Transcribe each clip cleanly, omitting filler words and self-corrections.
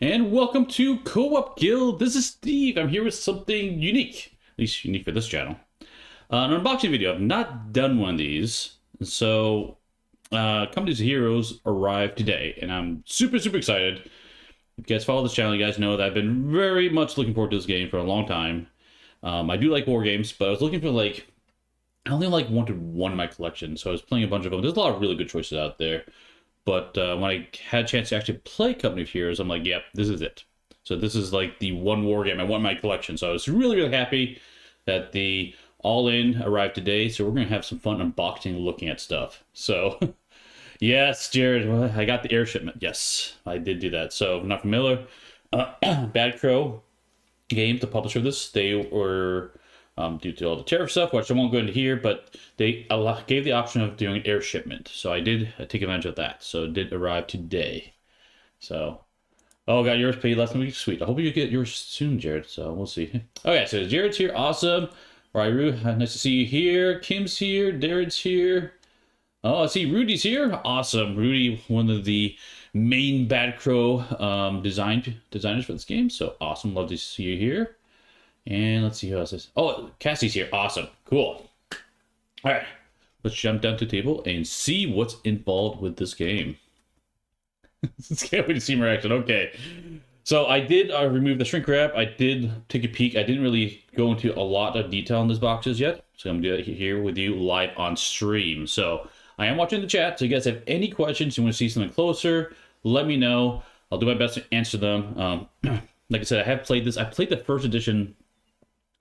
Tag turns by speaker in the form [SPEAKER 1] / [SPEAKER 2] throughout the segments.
[SPEAKER 1] And welcome to Co-op Guild. This is Steve. I'm here with something unique, at least unique for this channel. An unboxing video. I've not done one of these. So, Companies of Heroes arrived today, and I'm super excited. If you guys follow this channel, you guys know that I've been very much looking forward to this game for a long time. I do like war games, but I was looking for I only wanted one in my collection, so I was playing a bunch of them. There's a lot of really good choices out there. But when I had a chance to actually play Company of Heroes, I'm like, yep, this is it. So this is like the one war game I want in my collection. So I was really happy that the All-In arrived today. So we're going to have some fun unboxing and looking at stuff. So, yes, Jared, I got the air shipment. Yes, I did do that. So if I'm not familiar, Bad Crow Games, the publisher of this, they were... due to all the tariff stuff, which I won't go into here, but they gave the option of doing air shipment. So I did take advantage of that. So it did arrive today. So, oh, got yours paid last week. Sweet. I hope you get yours soon, Jared. So we'll see. Okay, so Jared's here. Awesome. Ryu, nice to see you here. Kim's here. Darren's here. Oh, I see Rudy's here. Awesome. Rudy, one of the main Bad Crow designers for this game. So awesome. Love to see you here. And let's see who else is. Oh, Cassie's here. Awesome. Cool. All right. Let's jump down to the table and see what's involved with this game. Can't wait to see my reaction. Okay. So I did remove the shrink wrap. I did take a peek. I didn't really go into a lot of detail in these boxes yet. So I'm going to do it here with you live on stream. So I am watching the chat. So you guys have any questions, you want to see something closer, let me know. I'll do my best to answer them. Like I said, I have played this. I played the first edition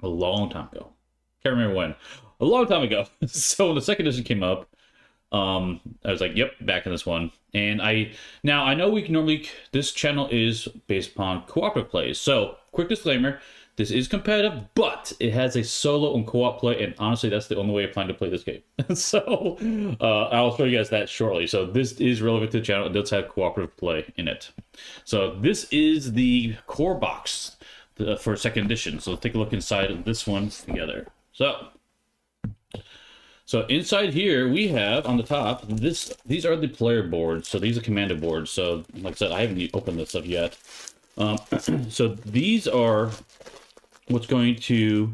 [SPEAKER 1] a long time ago. Can't remember when. A long time ago. So when the second edition came up, I was like, yep, back in this one. And now I know we can normally, this channel is based upon cooperative plays. So quick disclaimer, this is competitive, but it has a solo and co-op play, and honestly, that's the only way I plan to play this game. So I'll show you guys that shortly. So this is relevant to the channel. It does have cooperative play in it. So this is the core box for second edition. So let's take a look inside of this one together. So inside here we have on the top these are the player boards. So these are commander boards. So like I said, I haven't opened this up yet. So these are what's going to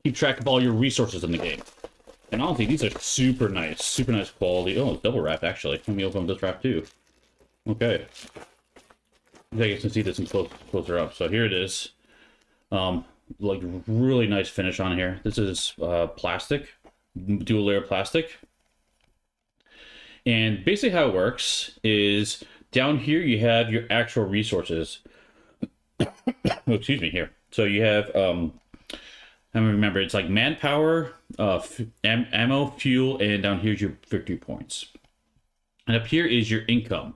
[SPEAKER 1] keep track of all your resources in the game. And honestly, these are super nice quality. Oh, it's double wrapped actually. Let me open this wrap too. Okay. I think you can see this in closer up. So here it is. Like really nice finish on here. This is plastic, dual layer plastic. And basically how it works is down here you have your actual resources. Oh, excuse me here. So you have, I remember it's like manpower, ammo, fuel, and down here's your victory points. And up here is your income.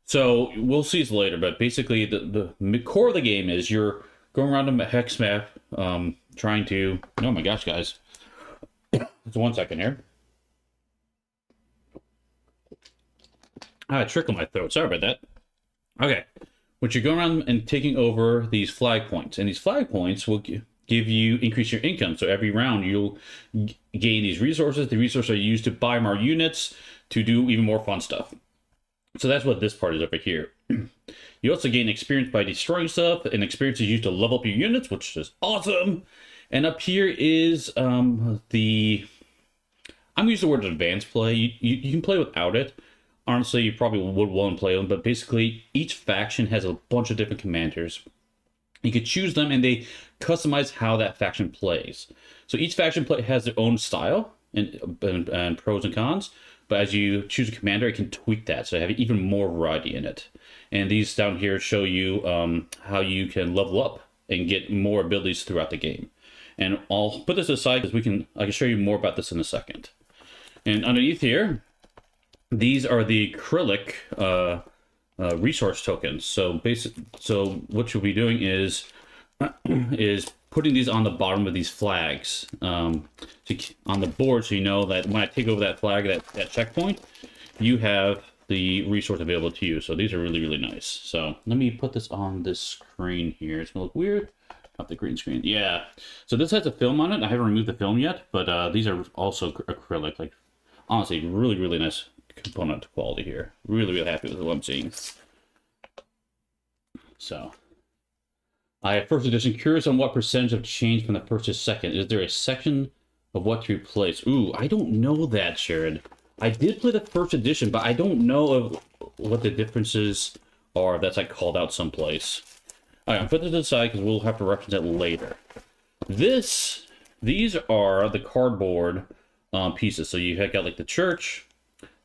[SPEAKER 1] So we'll see this later, but basically the core of the game is you're going around a hex map, trying to, oh my gosh, guys. Just 1 second here. I had a trickle in my throat. Sorry about that. Okay. But you're going around and taking over these flag points, and these flag points will increase your income. So every round you'll gain these resources. The resources are used to buy more units to do even more fun stuff. So that's what this part is over here. You also gain experience by destroying stuff, and experience is used to level up your units, which is awesome. And up here is I'm going to use the word advanced play. You can play without it. Honestly, you probably would want to play them, but basically each faction has a bunch of different commanders. You could choose them, and they customize how that faction plays. So each faction has their own style and pros and cons. But as you choose a commander, it can tweak that, so have even more variety in it. And these down here show you how you can level up and get more abilities throughout the game. And I'll put this aside because I can show you more about this in a second. And underneath here, these are the acrylic resource tokens. So what you'll be doing is putting these on the bottom of these flags on the board, so you know that when I take over that flag, that checkpoint, you have the resource available to you. So these are really nice. So let me put this on this screen here. It's gonna look weird. Not the green screen. Yeah. So this has a film on it. I haven't removed the film yet, but these are also acrylic. Like honestly, really nice component quality here. Really happy with what I'm seeing. So, I have first edition. Curious on what percentage have changed from the first to second. Is there a section of what to replace? Ooh, I don't know that, Sharon. I did play the first edition, but I don't know of what the differences are. That's like called out someplace. All right, I'll put this aside because we'll have to reference it later. These are the cardboard pieces. So you have got like the church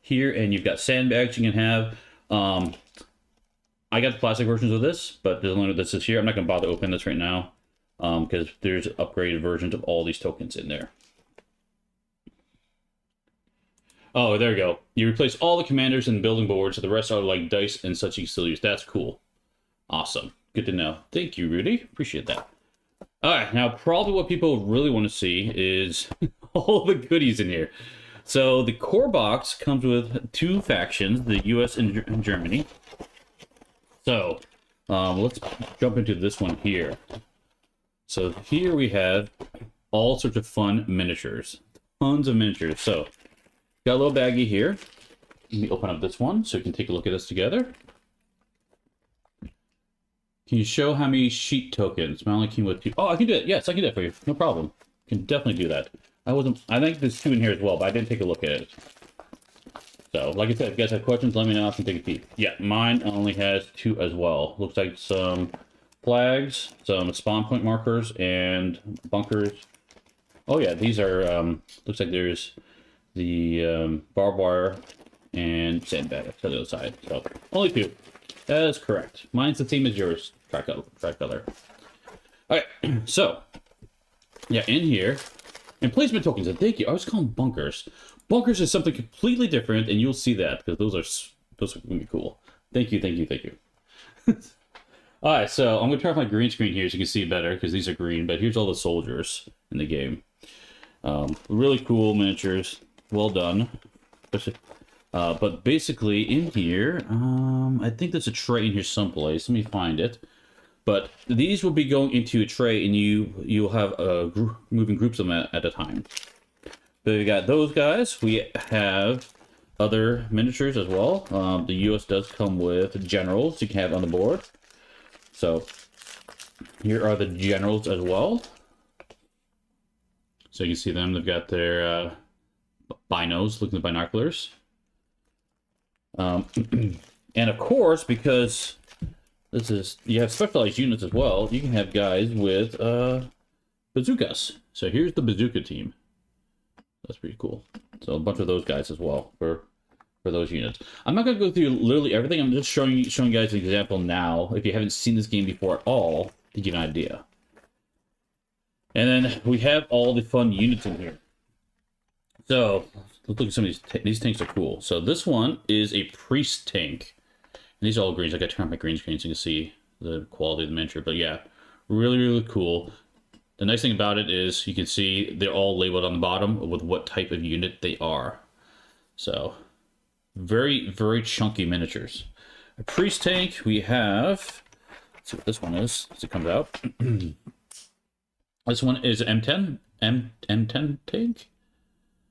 [SPEAKER 1] here, and you've got sandbags you can have. I got the plastic versions of this, but there's only this is here. I'm not going to bother opening this right now because there's upgraded versions of all these tokens in there. Oh, there you go. You replace all the commanders and building boards, so the rest are like dice and such you still use. That's cool. Awesome. Good to know. Thank you, Rudy. Appreciate that. All right, now probably what people really want to see is all the goodies in here. So the core box comes with 2 factions, the US and Germany. So let's jump into this one here. So here we have all sorts of fun miniatures. Tons of miniatures. So got a little baggie here. Let me open up this one so we can take a look at this together. Can you show how many sheet tokens? My only came with 2. Oh, I can do it. Yes, I can do it for you. No problem. Can definitely do that. I think there's 2 in here as well, but I didn't take a look at it. So, like I said, if you guys have questions, let me know. I can take a peek. Yeah, mine only has 2 as well. Looks like some flags, some spawn point markers, and bunkers. Oh yeah, these are, looks like there's the barbed wire and sandbag to the other side. So, only 2. That is correct. Mine's the same as yours, tricolor. Alright, so, yeah, in here, and placement tokens, and thank you. I always call them bunkers. Bunkers is something completely different, and you'll see that, because those are going to be cool. Thank you. Alright, so I'm going to turn off my green screen here so you can see better, because these are green, but here's all the soldiers in the game. Really cool miniatures. Well done. But basically, in here, I think there's a tray in here someplace. Let me find it. But these will be going into a tray, and you'll have moving groups of them at a time. So we got those guys. We have other miniatures as well. The US does come with generals you can have on the board. So here are the generals as well. So you can see them. They've got their binos, looking at binoculars. And of course, because you have specialized units as well, you can have guys with bazookas. So here's the bazooka team. That's pretty cool. So a bunch of those guys as well for those units. I'm not going to go through literally everything. I'm just showing you guys an example now, if you haven't seen this game before at all, to give an idea. And then we have all the fun units in here. So let's look at some of these tanks are cool. So this one is a priest tank. And these are all greens. I got to turn on my green screen so you can see the quality of the miniature. But yeah, really, really cool. The nice thing about it is you can see they're all labeled on the bottom with what type of unit they are. So very, very chunky miniatures. A priest tank, we have, let's see what this one is as it comes out. This one is an M10 tank.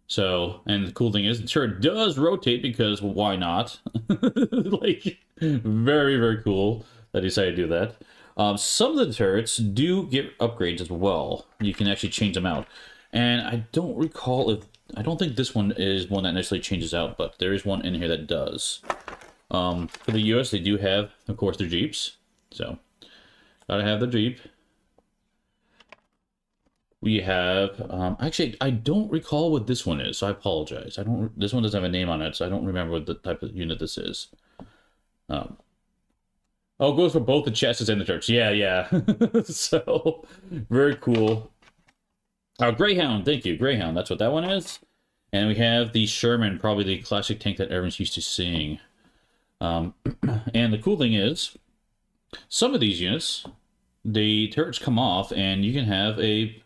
[SPEAKER 1] So, and the cool thing is, the turret does rotate because, well, why not? Like, very, very cool that I decided to do that. Some of the turrets do get upgrades as well. You can actually change them out. And I don't think this one is one that necessarily changes out, but there is one in here that does. For the US, they do have, of course, their Jeeps. So, gotta have the Jeep. We have, actually, I don't recall what this one is, so I apologize. This one doesn't have a name on it, so I don't remember what the type of unit this is. Oh, it goes for both the chassis and the turrets. Yeah. So, very cool. Greyhound, thank you, Greyhound. That's what that one is. And we have the Sherman, probably the classic tank that everyone's used to seeing. And the cool thing is, some of these units, the turrets come off, and you can have a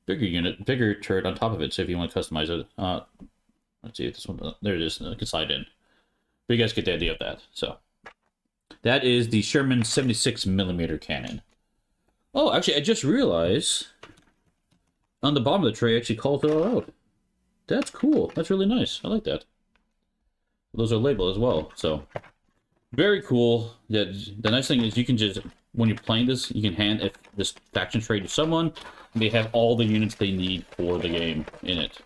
[SPEAKER 1] bigger turret on top of it. So if you want to customize it, let's see if this one, there it is, it can slide in. But you guys get the idea of that. So that is the Sherman 76mm cannon. Oh, actually, I just realized on the bottom of the tray it actually calls it all out. That's cool. That's really nice. I like that. Those are labeled as well. So Very cool. Yeah, the nice thing is you can just, when you're playing this, you can hand if this faction trade to someone, and they have all the units they need for the game in it.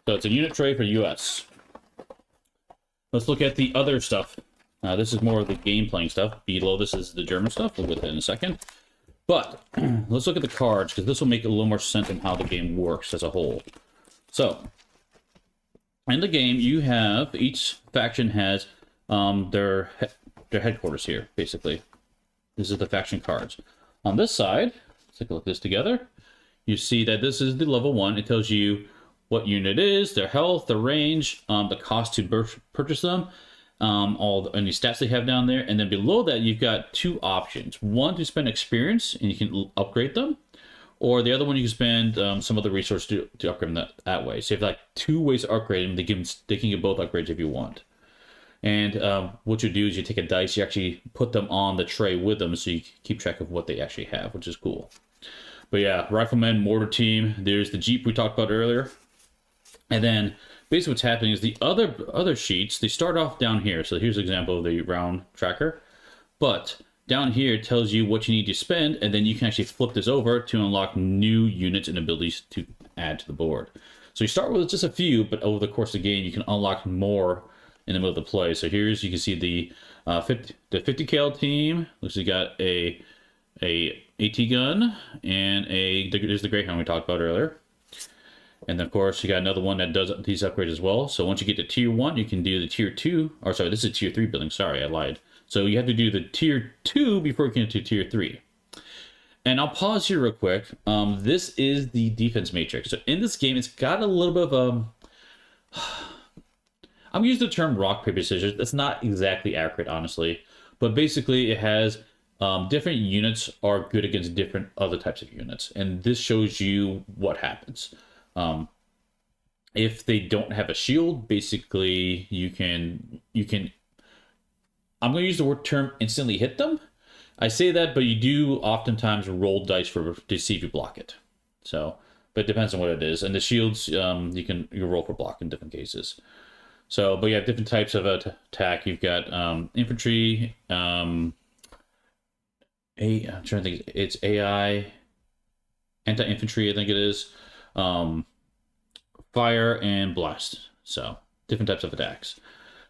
[SPEAKER 1] So it's a unit trade for US. Let's look at the other stuff. This is more of the game playing stuff. Below this is the German stuff. We'll get that in a second. But let's look at the cards, because this will make a little more sense in how the game works as a whole. So, in the game, you have, each faction has their headquarters here, basically. This is the faction cards. On this side, let's take a look at this together. You see that this is the level 1. It tells you what unit it is, their health, the range, the cost to purchase them, any stats they have down there. And then below that, you've got 2 options. One, to spend experience, and you can upgrade them. Or the other one, you can spend some other resource to upgrade them that way. So you have like 2 ways to upgrade them. They can get both upgrades if you want. And what you do is you take a dice, you actually put them on the tray with them, so you keep track of what they actually have, which is cool. But yeah, Rifleman, Mortar Team, there's the Jeep we talked about earlier. And then basically what's happening is the other sheets, they start off down here. So here's an example of the round tracker. But down here it tells you what you need to spend, and then you can actually flip this over to unlock new units and abilities to add to the board. So you start with just a few, but over the course of the game you can unlock more in the middle of the play. So here's, you can see the 50 cal team. Looks like you got a AT gun and there's the Greyhound we talked about earlier. And then, of course, you got another one that does these upgrades as well. So once you get to tier 1, you can do the tier 2. Or sorry, this is tier 3 building. Sorry, I lied. So you have to do the tier 2 before you get to tier 3. And I'll pause here real quick. This is the defense matrix. So in this game, it's got a little bit of I'm using the term rock, paper, scissors. That's not exactly accurate, honestly. But basically, it has different units are good against different other types of units. And this shows you what happens. If they don't have a shield, basically you can I'm going to use the term instantly hit them. I say that, but you do oftentimes roll dice to see if you block it. So, but it depends on what it is. And the shields, you roll for block in different cases. So, but you have different types of attack. You've got infantry, I'm trying to think, it's AI, anti-infantry, I think it is. Fire and blast. So different types of attacks.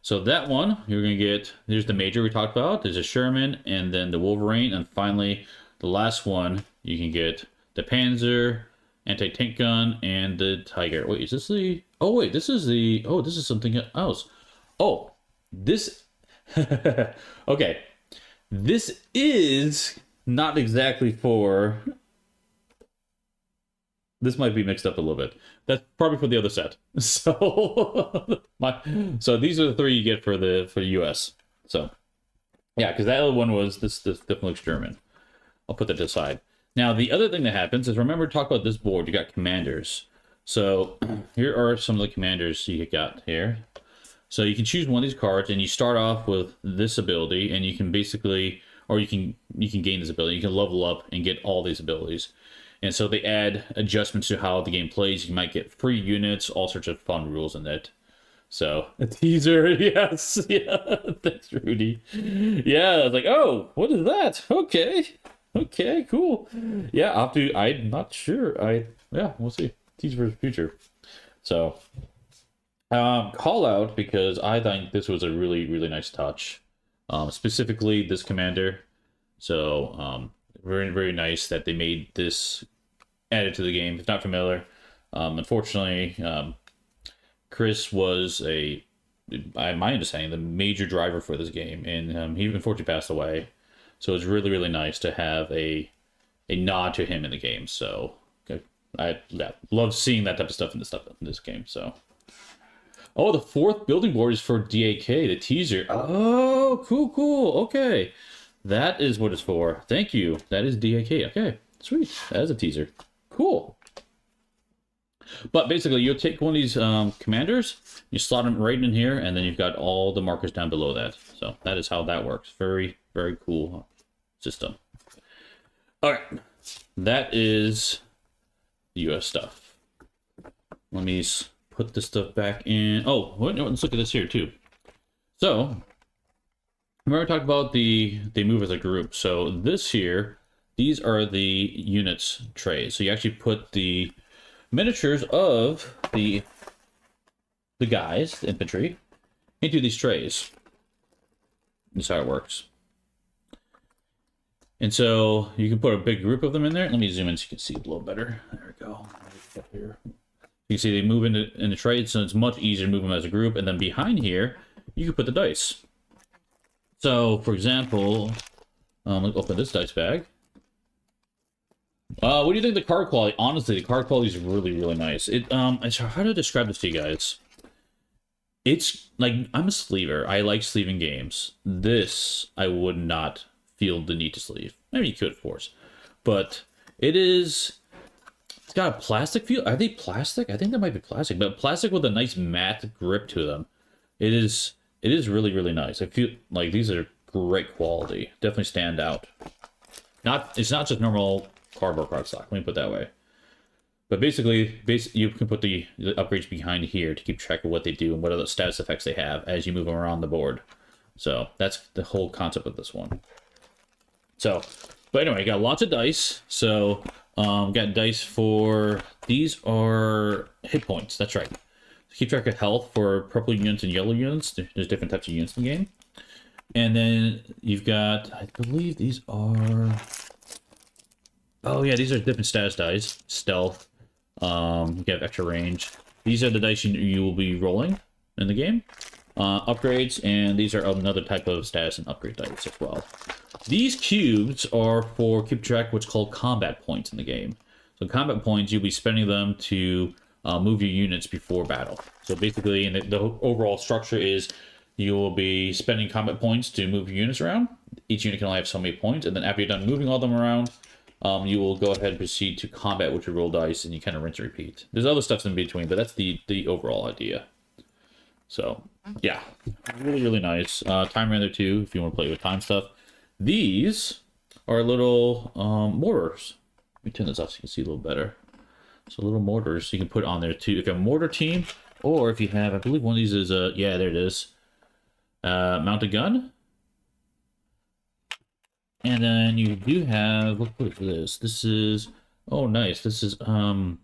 [SPEAKER 1] So that one you're gonna get, there's the major we talked about, there's a Sherman, and then the Wolverine, and finally the last one you can get the Panzer, anti-tank gun, and the Tiger. Wait, is this the, oh wait, this is the, oh, this is something else. Oh, this okay, this is not exactly for, this might be mixed up a little bit. That's probably for the other set. So, so these are the 3 you get for the US. So, yeah, because that other one was this definitely looks German. I'll put that to the side. Now, the other thing that happens is, remember to talk about this board. You got commanders. So here are some of the commanders you got here. So you can choose one of these cards, and you start off with this ability, and you can basically, or you can gain this ability. You can level up and get all these abilities. And so they add adjustments to how the game plays. You might get free units, all sorts of fun rules in it. So, a teaser, yes, yeah, thanks, Rudy. Yeah, I was like, oh, what is that? Okay, cool. Yeah, I'm not sure. Yeah, we'll see. Teaser for the future. So, call out, because I think this was a really, really nice touch. Specifically, this commander. So, very, very nice that they made this added to the game. If not familiar, unfortunately, Chris was my understanding, the major driver for this game, and he unfortunately passed away. So it's really, really nice to have a nod to him in the game. So I love seeing that type of stuff in this game. So, oh, the 4th building board is for DAK, the teaser. Oh, cool. Okay. That is what it's for. Thank you. That is DAK. Okay, sweet. That is a teaser. Cool. But basically, you'll take one of these commanders, you slot them right in here, and then you've got all the markers down below that. So that is how that works. Very, very cool system. All right. That is the US stuff. Let me put this stuff back in. Oh, let's look at this here, too. So, Remember I talked about they move as a group. So this here, these are the units trays. So you actually put the miniatures of the guys, the infantry, into these trays. That's how it works. And so you can put a big group of them in there. Let me zoom in so you can see a little better. There we go. Here. You can see they move in the trays, so it's much easier to move them as a group. And then behind here, you can put the dice. So, for example, let's open this dice bag. What do you think of the card quality? Honestly, the card quality is really, really nice. It's hard to describe this to you guys. It's like, I'm a sleever. I like sleeving games. This, I would not feel the need to sleeve. Maybe you could, of course. But it's got a plastic feel. Are they plastic? I think they might be plastic, but plastic with a nice matte grip to them. It is really, really nice. I feel like these are great quality. Definitely stand out. It's not just normal cardboard cardstock. Let me put it that way. But basically, you can put the upgrades behind here to keep track of what they do and what other status effects they have as you move them around the board. So that's the whole concept of this one. So, but anyway, got lots of dice. So, got dice for, these are hit points. That's right. Keep track of health for purple units and yellow units. There's different types of units in the game. And then you've got, I believe these are, oh yeah, these are different status dice. Stealth, you have extra range. These are the dice you will be rolling in the game. Upgrades, and these are another type of status and upgrade dice as well. These cubes are for keep track of what's called combat points in the game. So combat points, you'll be spending them to move your units before battle. So basically, the overall structure is you will be spending combat points to move your units around. Each unit can only have so many points, and then after you're done moving all them around, you will go ahead and proceed to combat with your roll dice, and you kind of rinse and repeat. There's other stuff in between, but that's the overall idea. So, yeah, really, really nice. Timer in there too, if you want to play with time stuff. These are little mortars. Let me turn this off so you can see a little better. So little mortars you can put on there too. If you have a mortar team, or if you have, I believe one of these is yeah, there it is. Mounted gun. And then you do have, what is this? This is, oh nice. This is brain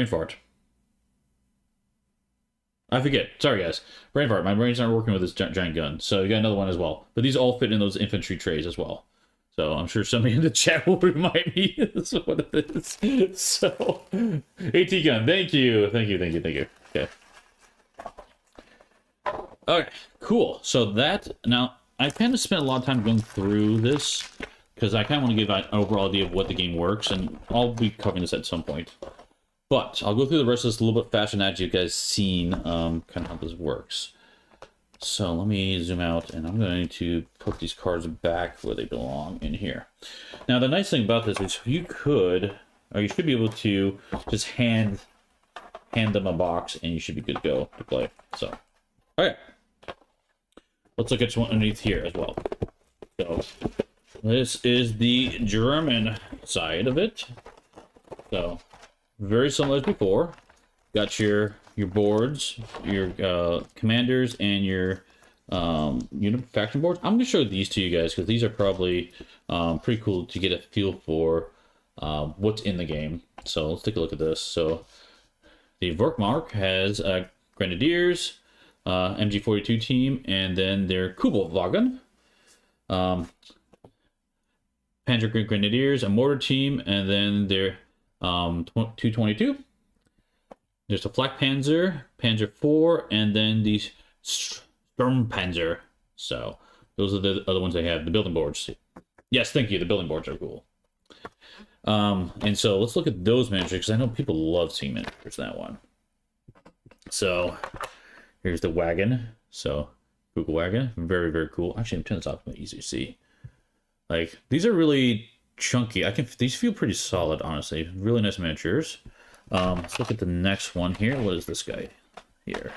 [SPEAKER 1] fart. I forget. Sorry, guys. Brain fart. My brain's not working with this giant gun. So you got another one as well. But these all fit in those infantry trays as well. So I'm sure somebody in the chat will remind me this is what it is. So, AT gun. Thank you. Thank you. Thank you. Thank you. Okay. Okay. Cool. So that, now, I kind of spent a lot of time going through this because I kind of want to give an overall idea of what the game works, and I'll be covering this at some point. But I'll go through the rest of this a little bit faster than you guys seen kind of how this works. So let me zoom out, and I'm going to put these cards back where they belong in here. Now the nice thing about this is you could, or you should be able to just hand them a box, and you should be good to go to play. So, okay. Let's look at one underneath here as well. So this is the German side of it. So very similar as before. Got your boards, your commanders, and your unit faction boards. I'm gonna show these to you guys because these are probably pretty cool to get a feel for what's in the game. So let's take a look at this. So the Werkmark has Grenadiers, MG42 team, and then their Kubelwagen, Panzer Grenadiers, a mortar team, and then their 222. There's a Flak Panzer, Panzer 4, and then the Sturmpanzer. So those are the other ones they have. The building boards. Yes, thank you. The building boards are cool. And so let's look at those miniatures because I know people love seeing miniatures. That one. So here's the wagon. So Google wagon, very, very cool. Actually, I'm turning this off so it's easy to see. Like, these are really chunky. These feel pretty solid, honestly. Really nice miniatures. Let's look at the next one here. What is this guy here?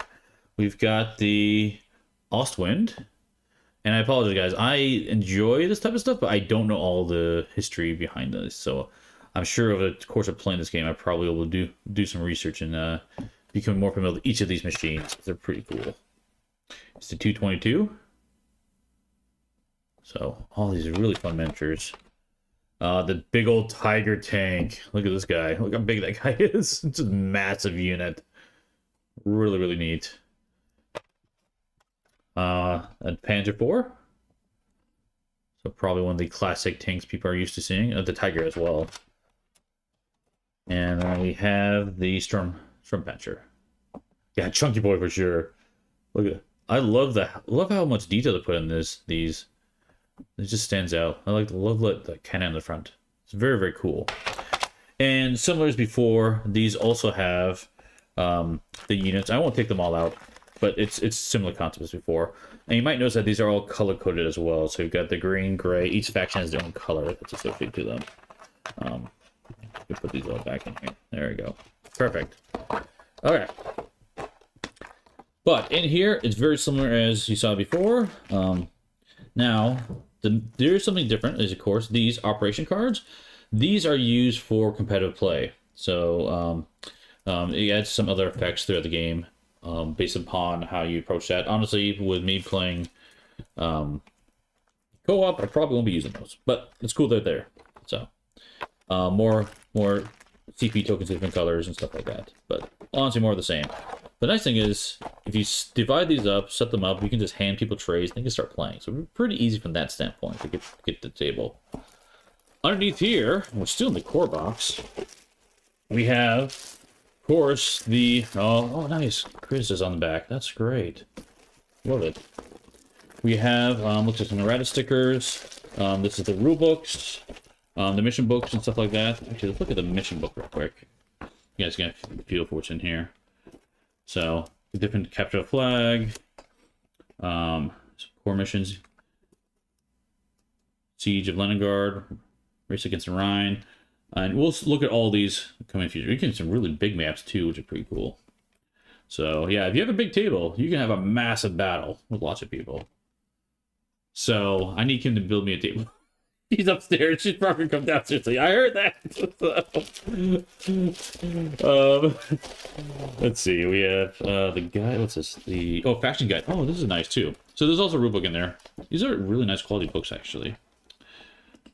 [SPEAKER 1] We've got the Ostwind. And I apologize, guys. I enjoy this type of stuff, but I don't know all the history behind this. So I'm sure over the course of playing this game, I probably will do some research and become more familiar with each of these machines. They're pretty cool. It's the 222. So all these really fun miniatures. The big old tiger tank. Look at this guy. Look how big that guy is. It's a massive unit. Really, really neat. And Panzer IV. So probably one of the classic tanks people are used to seeing. The Tiger as well. And then we have the Sturmpanzer. Yeah, chunky boy for sure. Look at, I love how much detail they put in these. It just stands out. I love the cannon in the front. It's very, very cool. And similar as before, these also have the units. I won't take them all out, but it's similar concept as before. And you might notice that these are all color coded as well. So you've got the green, gray. Each faction has their own color that's associated to them. We put these all back in here. There we go. Perfect. Okay. But in here, it's very similar as you saw before. Now, there is something different, is of course these operation cards. These are used for competitive play. So it adds some other effects throughout the game based upon how you approach that. Honestly, with me playing co-op, I probably won't be using those, but it's cool they're there. So more CP tokens, different colors and stuff like that. But honestly, more of the same. The nice thing is, if you divide these up, set them up, you can just hand people trays, and they can start playing. So pretty easy from that standpoint to get to the table. Underneath here, we're still in the core box, we have, of course, the... Oh, nice. Chris is on the back. That's great. Love it. We have, looks like some errata stickers. This is the rule books, the mission books and stuff like that. Actually, let's look at the mission book real quick. You guys can feel for what's in here. So, different capture a flag, core missions, Siege of Leningrad, Race Against the Rhine, and we'll look at all these coming in the future. You can get some really big maps too, which are pretty cool. So, yeah, if you have a big table, you can have a massive battle with lots of people. So, I need Kim to build me a table. He's upstairs. She's probably come downstairs. I heard that. Let's see. We have the guide. What's this? Faction guide. Oh, this is nice too. So there's also a rule book in there. These are really nice quality books, actually.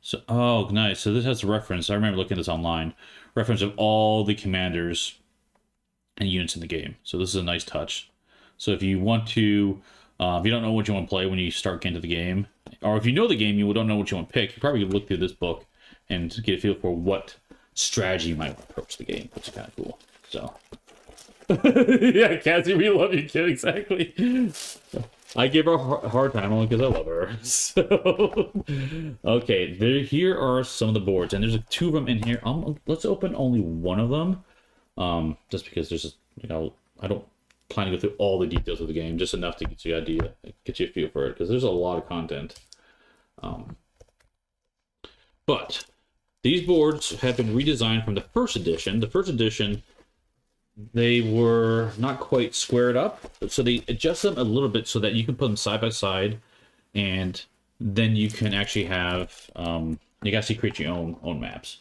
[SPEAKER 1] So nice. So this has a reference. I remember looking at this online. Reference of all the commanders and units in the game. So this is a nice touch. So if you want to, if you don't know what you want to play when you start getting into the game, or if you know the game, you don't know what you want to pick, you probably could look through this book and get a feel for what strategy you might approach the game, which is kind of cool. So, yeah, Cassie, we love you, kid. Exactly. I give her a hard time only because I love her. So, okay, here are some of the boards, and there's two of them in here. Let's open only one of them, just because there's, I don't plan to go through all the details of the game, just enough to get you an idea, get you a feel for it, because there's a lot of content. But these boards have been redesigned from the first edition. The first edition, they were not quite squared up, so they adjust them a little bit so that you can put them side by side, and then you can actually have you can actually create your own maps.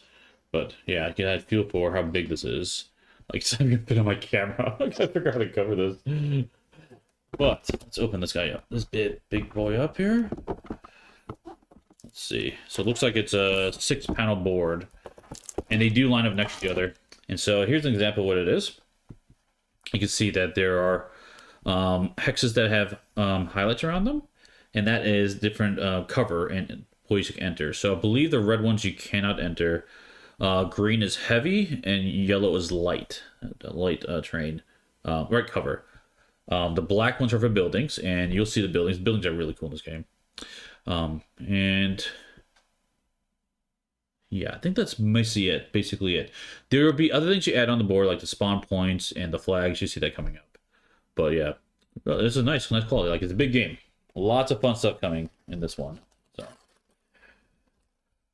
[SPEAKER 1] But yeah, I get a feel for how big this is. Like, so I'm gonna fit on my camera. I forgot how to cover this. But let's open this guy up. This big boy up here. Let's see. So it looks like it's a 6-panel board, and they do line up next to each other. And so here's an example of what it is. You can see that there are hexes that have highlights around them, and that is different cover and places you can enter. So I believe the red ones you cannot enter. Green is heavy, and yellow is light. Light terrain. Right cover. The black ones are for buildings, and you'll see the buildings. Buildings are really cool in this game. And yeah, I think that's basically it. There will be other things you add on the board, like the spawn points and the flags. You see that coming up. But yeah, this is nice quality. Like, it's a big game. Lots of fun stuff coming in this one. So,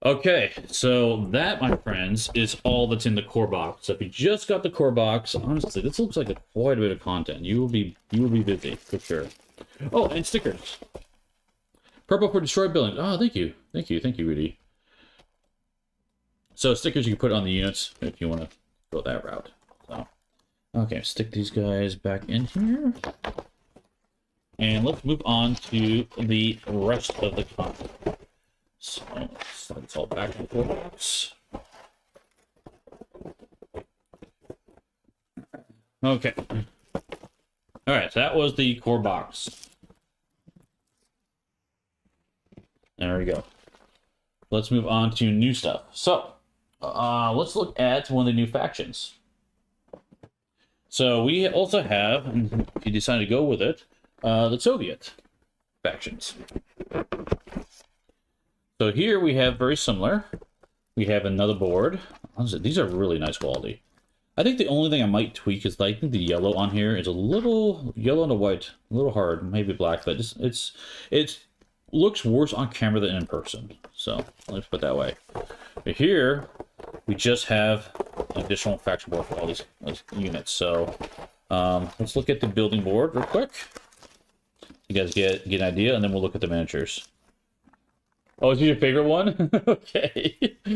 [SPEAKER 1] okay, so that, my friends, is all that's in the core box. So if you just got the core box, honestly, this looks like quite a bit of content. You will be busy for sure. Oh, and stickers. Purple for destroyed buildings. Oh, thank you, Rudy. So stickers you can put on the units if you want to go that route. So, okay, stick these guys back in here. And let's move on to the rest of the content. So let's slide this all back in the core box. Okay. All right, so that was the core box. There we go. Let's move on to new stuff. So, let's look at one of the new factions. So we also have, if you decide to go with it, the Soviet factions. So here we have very similar. We have another board. These are really nice quality. I think the only thing I might tweak is I think the yellow on here is a little yellow and a white, a little hard, maybe black, but it looks worse on camera than in person. So let's put it that way. But here we just have an additional faction board for all these units. So let's look at the building board real quick. You guys get an idea, and then we'll look at the miniatures. Oh, is this your favorite one? Okay.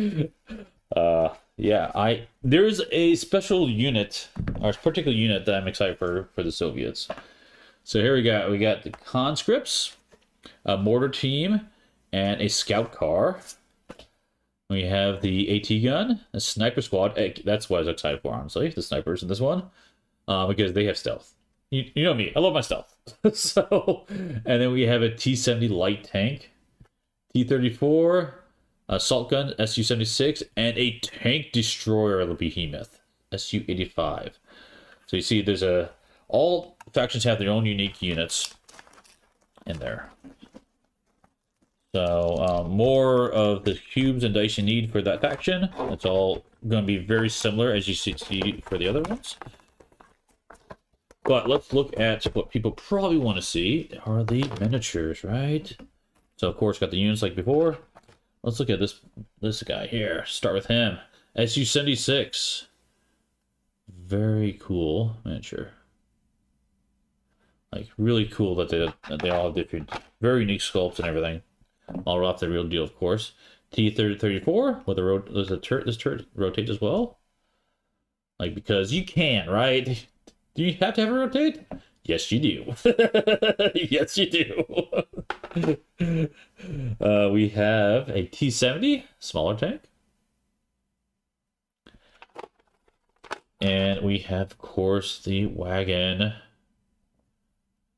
[SPEAKER 1] Yeah, there's a special unit, or a particular unit that I'm excited for the Soviets. So here we got the conscripts, a mortar team, and a scout car. We have the AT gun, a sniper squad. That's what I was excited for, honestly, the snipers in this one, because they have stealth. You know me, I love my stealth. So, and then we have a T-70 light tank, T-34, assault gun, Su-76, and a tank destroyer, the Behemoth, Su-85. So you see, there's all factions have their own unique units in there. So more of the cubes and dice you need for that faction. It's all going to be very similar as you see for the other ones. But let's look at what people probably want to see are the miniatures, right? So of course, got the units like before. Let's look at this guy here. Start with him. Su-76. Very cool miniature. Like really cool that they all have different, very unique sculpts and everything. All off the real deal, of course. T-34 with a turret. This turret rotates as well. Like because you can, right? Do you have to have it rotate? Yes, you do. Yes, you do. We have a T-70, smaller tank. And we have, of course, the wagon.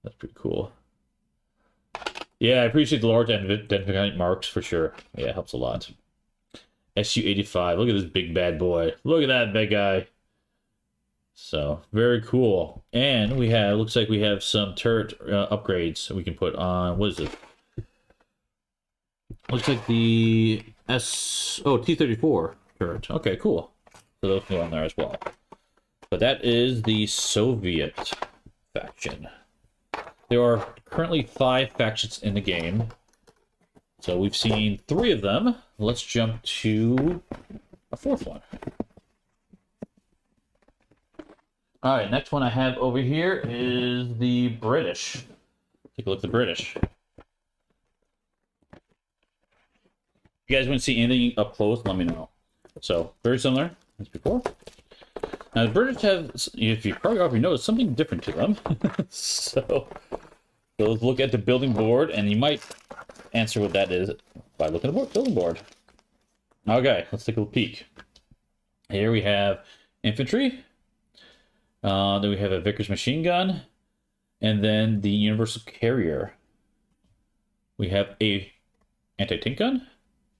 [SPEAKER 1] That's pretty cool. Yeah, I appreciate the large identifying marks for sure. Yeah, it helps a lot. Su-85. Look at this big bad boy. Look at that big guy. So, very cool. And we have, looks like we have some turret upgrades that we can put on. What is it? Looks like the T-34 turret. Okay, cool. So those go on there as well. But that is the Soviet faction. There are currently 5 factions in the game. So we've seen 3 of them. Let's jump to a 4th one. All right, next one I have over here is the British. Take a look at the British. If you guys want to see anything up close, let me know. So, very similar as before. Now, the British have, if you probably already noticed, something different to them. So let's look at the building board, and you might answer what that is by looking at the building board. Okay, let's take a peek. Here we have infantry. Then we have a Vickers machine gun, and then the universal carrier. We have a anti-tank gun,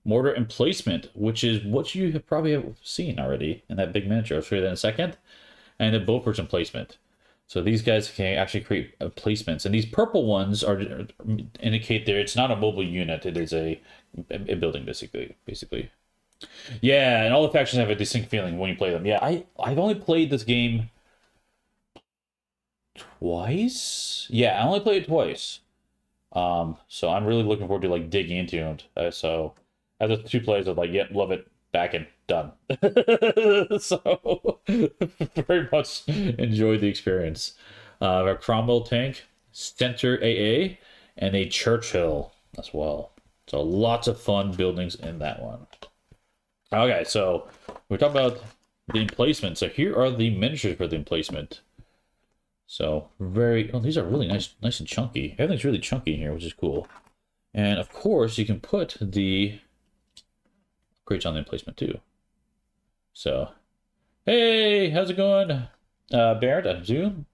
[SPEAKER 1] mortar emplacement, which is what you have probably seen already in that big miniature. I'll show you that in a second. And the Beaufort's emplacement. So these guys can actually create emplacements, and these purple ones indicate there it's not a mobile unit; it is a building, basically. Yeah, and all the factions have a distinct feeling when you play them. Yeah, I've only played this game twice. Yeah, I only played it twice. So I'm really looking forward to like digging into it. So as the 2 players are like, yep, love it, back and done. So very much enjoyed the experience. A Cromwell tank, Center AA, and a Churchill as well. So lots of fun buildings in that one. Okay, so we're talking about the emplacement. So here are the miniatures for the emplacement. So very, oh, these are really nice and chunky. Everything's really chunky in here, which is cool. And of course, you can put the upgrades on the emplacement too. So, hey, how's it going? Barrett, I presume.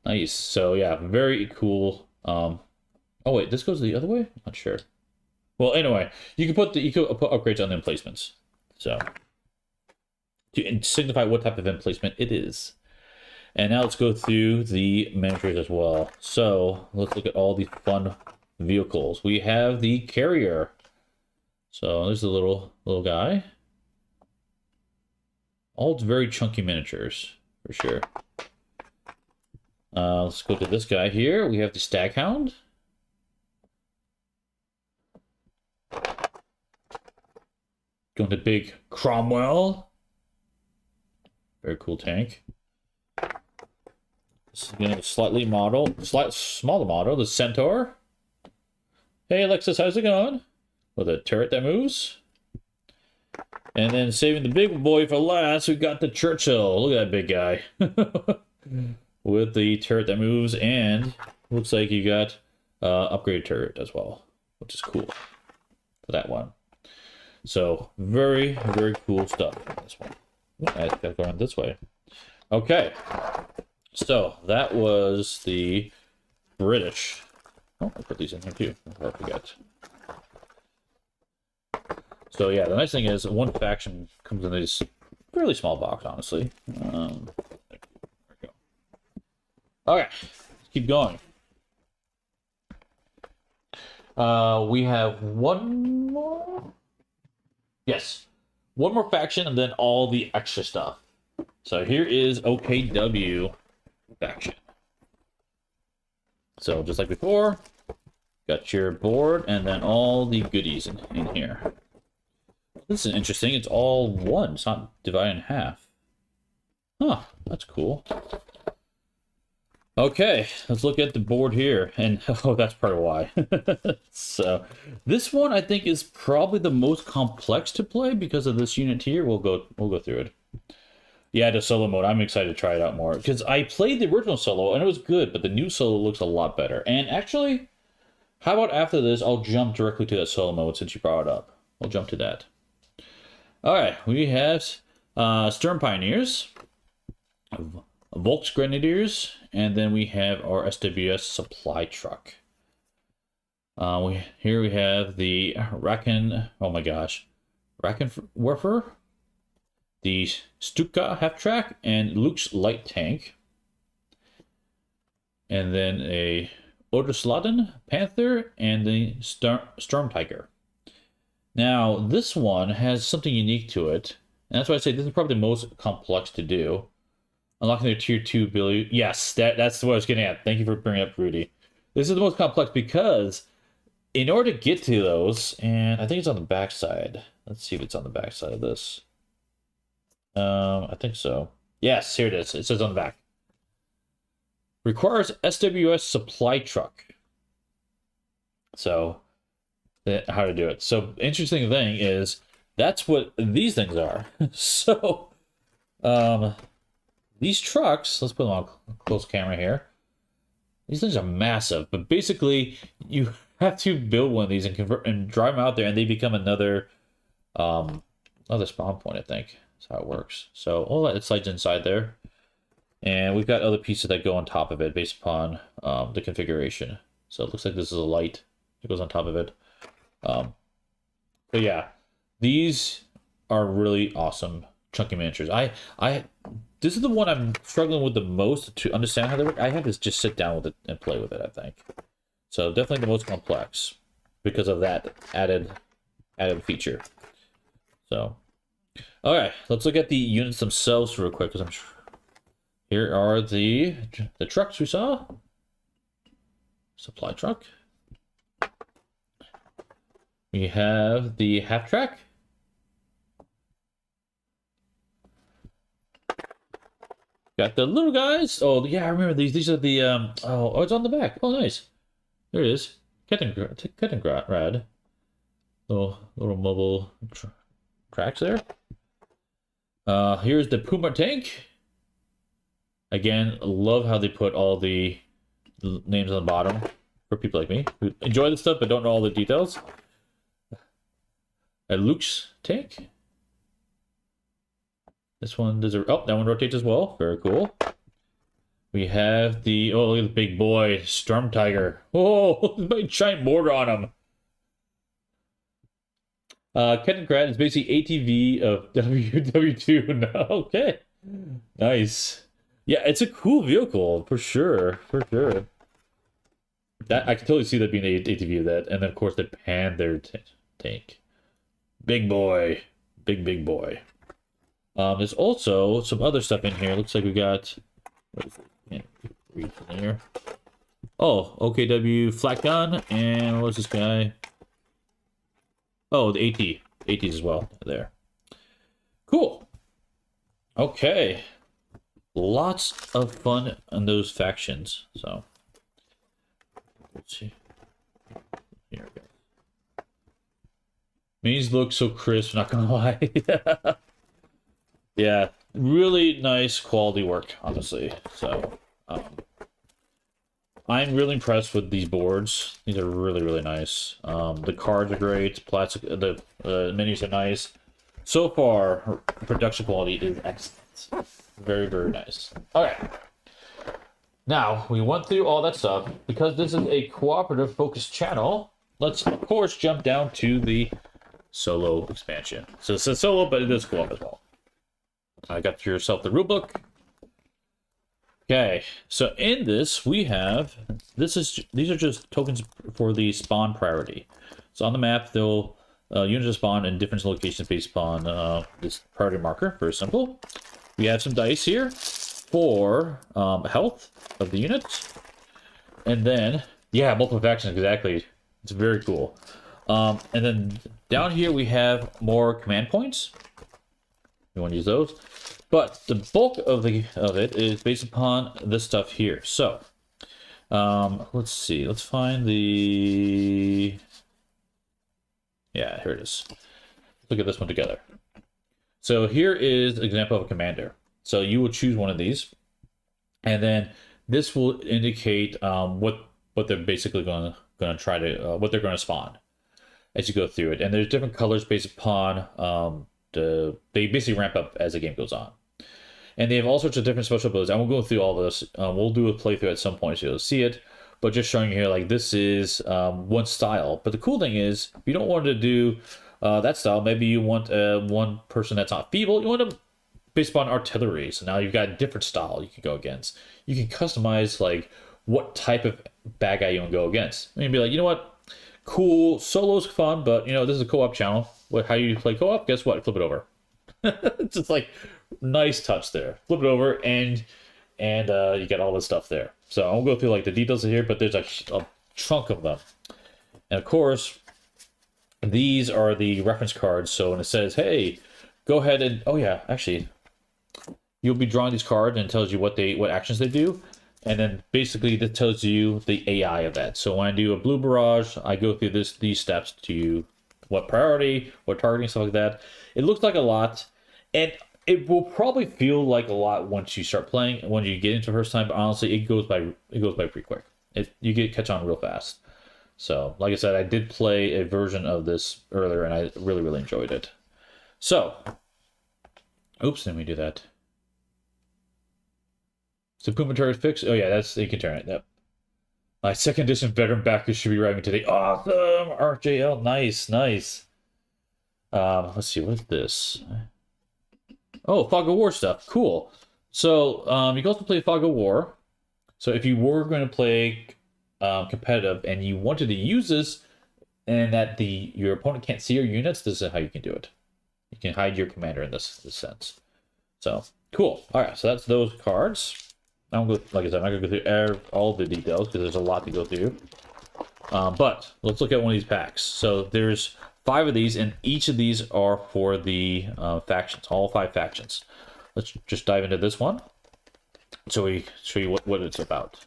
[SPEAKER 1] Nice. So yeah, very cool. Oh wait, this goes the other way? I'm not sure. Well, anyway, you can put upgrades on the emplacements. So to signify what type of emplacement it is. And now let's go through the miniatures as well. So let's look at all the fun vehicles. We have the carrier. So there's the little guy. All very chunky miniatures for sure. Let's go to this guy here. We have the Staghound. Going to big Cromwell. Very cool tank. This is again a slightly smaller model, the Centaur. Hey Alexis, how's it going? With a turret that moves. And then saving the big boy for last, we got the Churchill. Look at that big guy. With the turret that moves, and looks like you got upgraded turret as well, which is cool for that one. So very cool stuff on this one. I gotta go around this way. Okay, so that was the British. Oh, I put these in here too. I forget. So yeah, the nice thing is one faction comes in this fairly small box, honestly. There we go. Okay, let's keep going. We have one more. Yes, one more faction and then all the extra stuff. So here is OKW faction. So just like before, got your board and then all the goodies in here. This is interesting. It's all one. It's not divided in half. Huh, that's cool. Okay, let's look at the board here. And oh, that's part of why. So this one I think is probably the most complex to play because of this unit here. We'll go through it. Yeah, the solo mode. I'm excited to try it out more because I played the original solo and it was good, but the new solo looks a lot better. And actually, how about after this, I'll jump directly to that solo mode since you brought it up. I'll jump to that. All right, we have Sturm Pioneers, Volks Grenadiers, and then we have our SWS supply truck. Here we have the Rackenwerfer, the Stuka half-track, and Luke's light tank. And then a Odersladen Panther and the Storm Tiger. Now, this one has something unique to it, and that's why I say this is probably the most complex to do. Unlocking their tier 2 ability. Yes, that's what I was getting at. Thank you for bringing up Rudy. This is the most complex because in order to get to those, and I think it's on the back side. Let's see if it's on the back side of this. I think so. Yes, here it is. It says on the back. Requires SWS supply truck. So, how to do it. So, interesting thing is, that's what these things are. So, these trucks, let's put them on close camera here. These things are massive, but basically, you have to build one of these and convert and drive them out there, and they become another spawn point, I think. That's how it works. So all that, it slides inside there. And we've got other pieces that go on top of it based upon the configuration. So it looks like this is a light that goes on top of it. But yeah, these are really awesome chunky miniatures. This is the one I'm struggling with the most to understand how they work. I have to just sit down with it and play with it, I think. So definitely the most complex because of that added feature. So, all right, let's look at the units themselves real quick because I'm sure. Here are the trucks we saw. Supply truck. We have the half track. Got the little guys. Oh yeah, I remember these. These are the oh, it's on the back. Oh nice. There it is. Kettengrad. Little mobile tracks there. Here's the Puma tank. Again, love how they put all the names on the bottom for people like me who enjoy this stuff but don't know all the details. A Luke's tank. This one does oh, that one rotates as well. Very cool. We have the oh, look at the big boy Storm Tiger. Oh, big giant mortar on him. Kettenkrad is basically ATV of WW2. Okay, nice. Yeah, it's a cool vehicle for sure, for sure. That I can totally see that being an ATV of that, and then of course the Panther tank. Big boy, big boy. There's also some other stuff in here. Looks like we got. What is it? Can't read from here. Oh, OKW flat gun, and what's this guy? Oh, the ATs as well there. Cool. Okay. Lots of fun on those factions. So let's see. Here we go. These look so crisp, not gonna lie. Yeah, really nice quality work, honestly. So I'm really impressed with these boards. These are really nice. The cards are great. Plastic, the menus are nice. So far, production quality is excellent. Very nice. Okay. Now, we went through all that stuff. Because this is a cooperative focused channel, let's, of course, jump down to the solo expansion. So it's a solo, but it is co-op as well. I got yourself the rulebook. Okay, so in this, we have, these are just tokens for the spawn priority. So on the map, they'll, units will spawn in different locations based upon this priority marker. Very simple. We have some dice here for health of the units. And then, yeah, multiple factions, exactly. It's very cool. And then down here we have more command points. You want to use those. But the bulk of it is based upon this stuff here. So, let's see. Let's find the... Yeah, here it is. Look at this one together. So here is an example of a commander. So you will choose one of these, and then this will indicate what they're basically going to try to what they're going to spawn as you go through it. And there's different colors based upon they basically ramp up as the game goes on. And they have all sorts of different special abilities. I won't go through all this. We'll do a playthrough at some point so you'll see it. But just showing you here, like, this is one style. But the cool thing is, if you don't want to do that style, maybe you want one person that's not feeble. You want to based upon artillery. So now you've got a different style you can go against. You can customize, like, what type of bad guy you want to go against. And you'd be like, you know what? Cool, solo's fun, but, you know, this is a co-op channel. How you play co-op? Guess what? Flip it over. It's just like, nice touch there. Flip it over, and you get all this stuff there. So I won't go through like the details here, but there's a chunk of them. And of course, these are the reference cards. So when it says, hey, go ahead and, oh yeah, actually, you'll be drawing these cards and it tells you what actions they do. And then basically that tells you the AI of that. So when I do a blue barrage, I go through these steps to what priority, what targeting, stuff like that. It looks like a lot, and it will probably feel like a lot once you start playing, when you get into the first time. But honestly, it goes by pretty quick. You catch on real fast. So, like I said, I did play a version of this earlier, and I really enjoyed it. So, oops, didn't we do that? So Puma turret fix. Oh yeah, you can turn it. Yep. My second edition veteran backers should be arriving today. Awesome, RJL, nice. Let's see, what's this? Oh, Fog of War stuff. Cool. So you can also play Fog of War. So if you were going to play competitive and you wanted to use this, and that your opponent can't see your units, this is how you can do it. You can hide your commander in this sense. So cool. All right, so that's those cards. I won't go, like I said, I'm not going to go through all the details because there's a lot to go through. But let's look at one of these packs. So there's 5 of these, and each of these are for the factions, all 5 factions. Let's just dive into this one so we show you what it's about.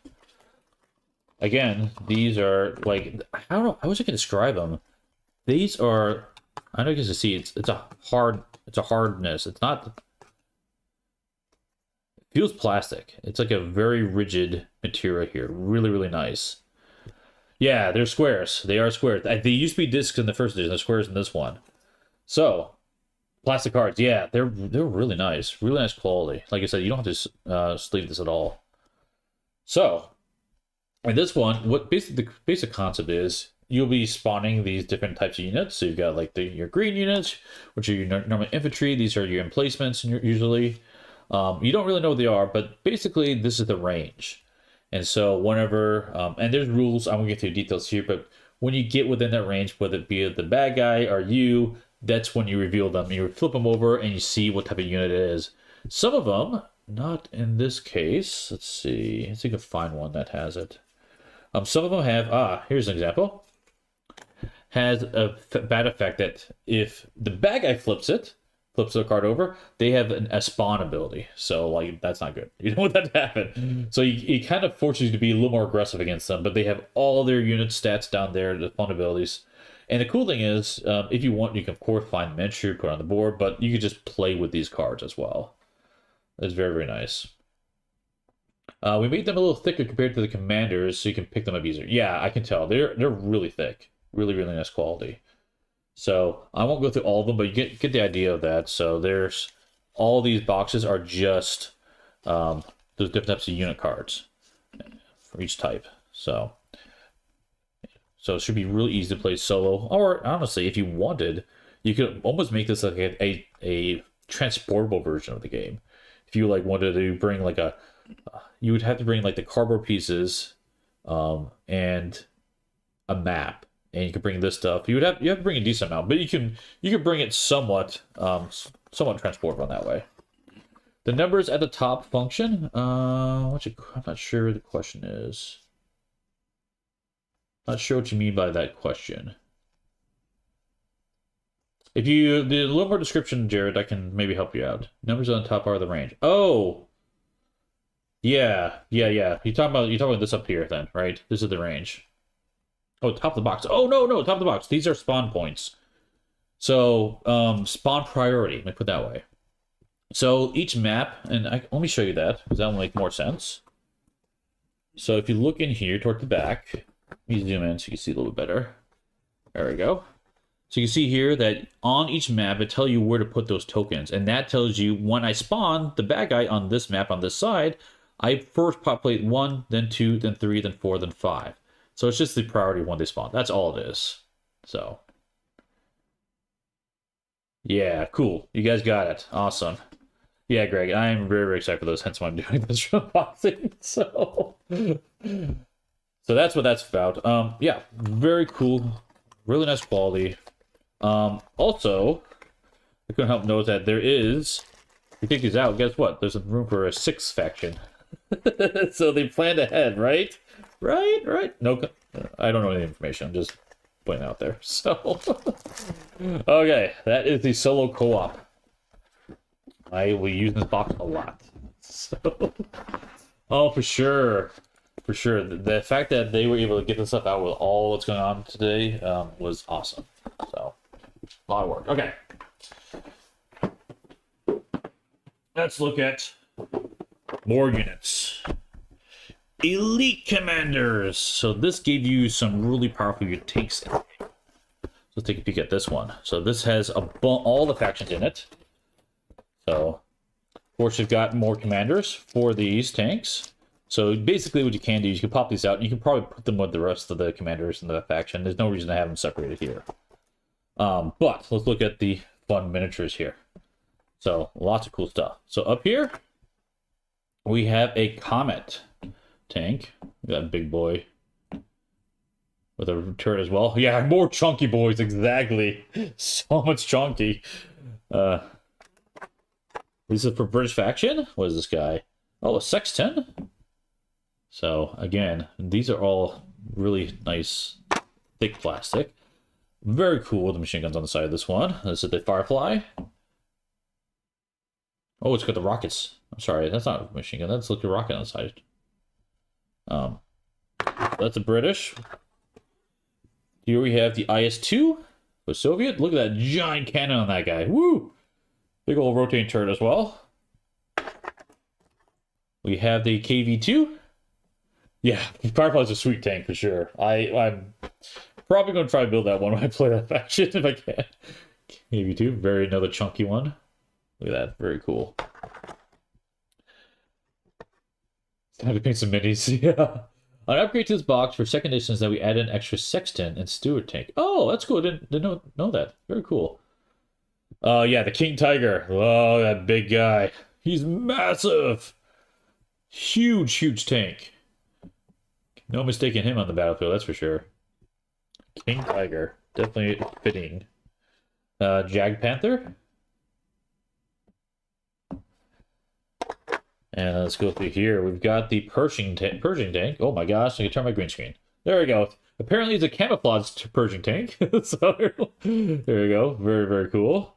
[SPEAKER 1] Again, these are like, I don't know, I wish I could describe them. These are, I know you can see it's a hardness. It's not,
[SPEAKER 2] Feels plastic. It's like a very rigid material here. Really, really nice. Yeah, they're squares. They are squares. They used to be discs in the first edition. They're squares in this one. So, plastic cards. Yeah, they're really nice. Really nice quality. Like I said, you don't have to sleeve this at all. So, in this one, what basically the basic concept is, you'll be spawning these different types of units. So you've got like your green units, which are your normal infantry. These are your emplacements usually. You don't really know what they are, but basically this is the range. And so whenever, and there's rules, I won't get into details here, but when you get within that range, whether it be the bad guy or you, that's when you reveal them. You flip them over and you see what type of unit it is. Some of them, not in this case. Let's see. Let's see if I can find one that has it. Some of them have, here's an example. Has a bad effect that if the bad guy flips the card over, they have a spawn ability. So, like, that's not good. You don't want that to happen. So, it kind of forces you to be a little more aggressive against them, but they have all their unit stats down there, the spawn abilities. And the cool thing is, if you want, you can, of course, find miniature, put on the board, but you can just play with these cards as well. It's very, very nice. We made them a little thicker compared to the commanders, so you can pick them up easier. Yeah, I can tell. They're really thick. Really, really nice quality. So I won't go through all of them, but you get the idea of that. So there's all these boxes are just those different types of unit cards for each type. So it should be really easy to play solo. Or honestly, if you wanted, you could almost make this like a transportable version of the game. If you like wanted to bring like you would have to bring like the cardboard pieces and a map. And you can bring this stuff. You have to bring a decent amount, but you can bring it somewhat transportable that way. The numbers at the top function. I'm not sure what the question is. Not sure what you mean by that question. If you did a little more description, Jared, I can maybe help you out. Numbers on the top are the range. Oh, yeah. You're talking about this up here then, right? This is the range. Oh, top of the box. Oh, no, top of the box. These are spawn points. So, spawn priority, let me put it that way. So, each map, and let me show you that, because that will make more sense. So, if you look in here toward the back, let me zoom in so you can see a little bit better. There we go. So, you can see here that on each map, it tells you where to put those tokens. And that tells you when I spawn the bad guy on this map on this side, I first populate 1, then 2, then 3, then 4, then 5. So it's just the priority when they spawn. That's all it is. So, yeah, cool. You guys got it. Awesome. Yeah, Greg, I'm very, very excited for those. Hence why I'm doing this unboxing. So that's what that's about. Yeah, very cool. Really nice quality. Also, I couldn't help notice that there is. If you take these out, guess what? There's room for a 6th faction. So they planned ahead, right? Right. No, I don't know any information. I'm just putting it out there. So, okay, that is the solo co-op. I will use this box a lot. So, oh, for sure. The fact that they were able to get this stuff out with all what's going on today was awesome. So, a lot of work. Okay. Let's look at more units. Elite Commanders. So this gave you some really powerful tanks. Let's take a peek at this one. So this has all the factions in it. So, of course, you've got more commanders for these tanks. So basically what you can do is you can pop these out and you can probably put them with the rest of the commanders in the faction. There's no reason to have them separated here. But let's look at the fun miniatures here. So lots of cool stuff. So up here, we have a Comet tank. That big boy with a turret as well. Yeah, more chunky boys, exactly. So much chunky. This is for British faction. What is this guy? Oh, a Sexton. So again, these are all really nice, thick plastic. Very cool. The machine guns on the side of this one. This is the Firefly. Oh, it's got the rockets. I'm sorry, that's not a machine gun. That's like a rocket on the side. That's a British. Here we have the IS-2, the Soviet. Look at that giant cannon on that guy. Woo! Big old rotating turret as well. We have the KV2. Yeah, Firefly's a sweet tank for sure. I'm probably going to try to build that one when I play that faction if I can. KV2, very another chunky one. Look at that, very cool. Time to paint some minis, yeah. An upgrade to this box for second edition is that we added an extra Sexton and Steward tank. Oh, that's cool. Didn't know that. Very cool. Yeah, the King Tiger. Oh, that big guy. He's massive. Huge, huge tank. No mistaking him on the battlefield, that's for sure. King Tiger. Definitely fitting. Jag Panther. And let's go through here. We've got the Pershing tank. Oh my gosh, I can turn my green screen. There we go. Apparently it's a camouflaged Pershing tank. So there we go. Very, very cool.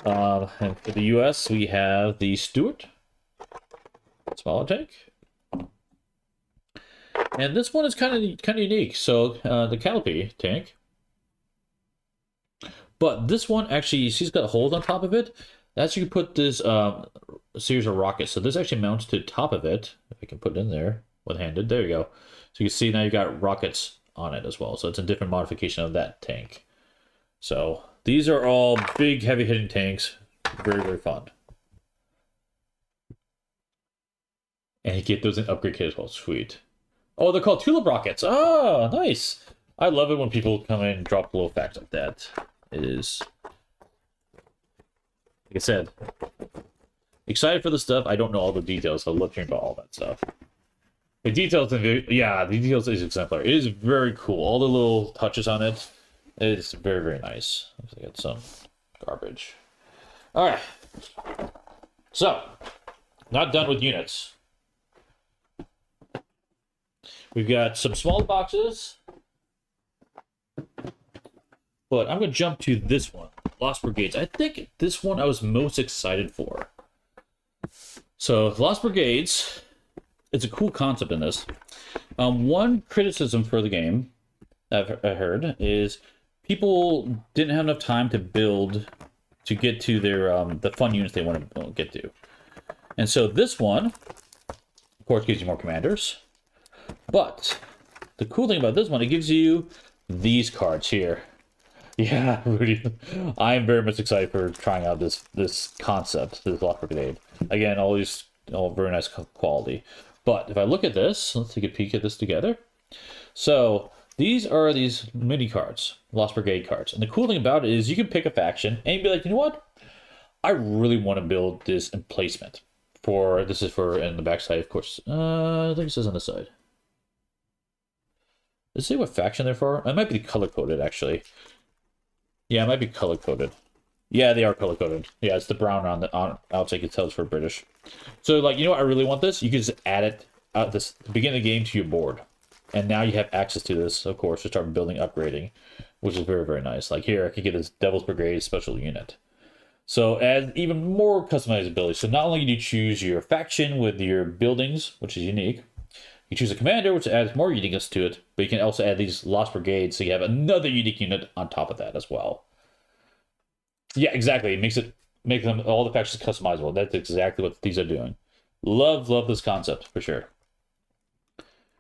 [SPEAKER 2] And for the US, we have the Stuart. Smaller tank. And this one is kind of unique. So the Calipee tank. But this one actually, she's got a hold on top of it. That's you can put this series of rockets. So this actually mounts to the top of it. If I can put it in there one-handed. There you go. So you can see now you got rockets on it as well. So it's a different modification of that tank. So these are all big, heavy-hitting tanks. Very, very fun. And you get those in upgrade kit as well. Sweet. Oh, they're called tulip rockets. Oh, nice. I love it when people come in and drop little facts like that. It is, like I said, excited for the stuff. I don't know all the details. I love hearing about all that stuff. The details, the details is exemplary. It is very cool. All the little touches on it. It's very, very nice. Looks like it's some garbage. All right. So, not done with units. We've got some small boxes. But I'm going to jump to this one, Lost Brigades. I think this one I was most excited for. So, Lost Brigades, it's a cool concept in this. One criticism for the game I've heard is people didn't have enough time to build to get to their the fun units they want to get to. And so this one, of course, gives you more commanders. But the cool thing about this one, it gives you these cards here. Yeah, Rudy. I am very much excited for trying out this concept, this Lost Brigade. Again, all very nice quality. But if I look at this, let's take a peek at this together. So these are these mini cards, Lost Brigade cards. And the cool thing about it is you can pick a faction and be like, you know what? I really want to build this emplacement. This is for in the backside, of course. I think it says on the side. Does it say what faction they're for? It might be color coded actually. Yeah, it might be color coded. Yeah, they are color coded. Yeah, it's the brown on the outside. You can tell it's for British. So, like, you know what? I really want this. You can just add it at the beginning of the game to your board, and now you have access to this, of course, to start building, upgrading, which is very, very nice. Like here, I can get this Devil's Brigade special unit. So, add even more customizability. So, not only do you choose your faction with your buildings, which is unique. You choose a commander, which adds more uniqueness to it, but you can also add these Lost Brigades, so you have another unique unit on top of that as well. Yeah, exactly. It makes them all the factions customizable. That's exactly what these are doing. Love this concept for sure.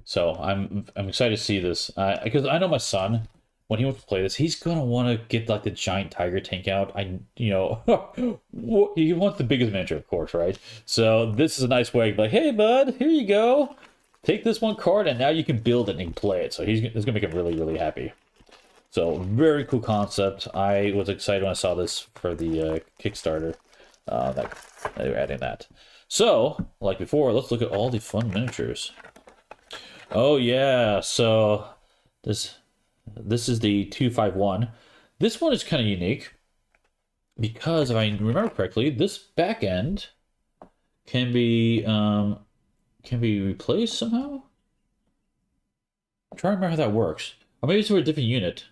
[SPEAKER 2] So I'm excited to see this because I know my son, when he wants to play this, he's gonna want to get like the giant tiger tank out. He wants the biggest miniature, of course, right? So this is a nice way, like, hey bud, here you go. Take this one card, and now you can build it and play it. So it's going to make him really, really happy. So, very cool concept. I was excited when I saw this for the Kickstarter. That they were adding that. So, like before, let's look at all the fun miniatures. Oh, yeah. So, this is the 251. This one is kind of unique. Because, if I remember correctly, this back end can be replaced somehow? I'm trying to remember how that works. Or maybe it's for a different unit.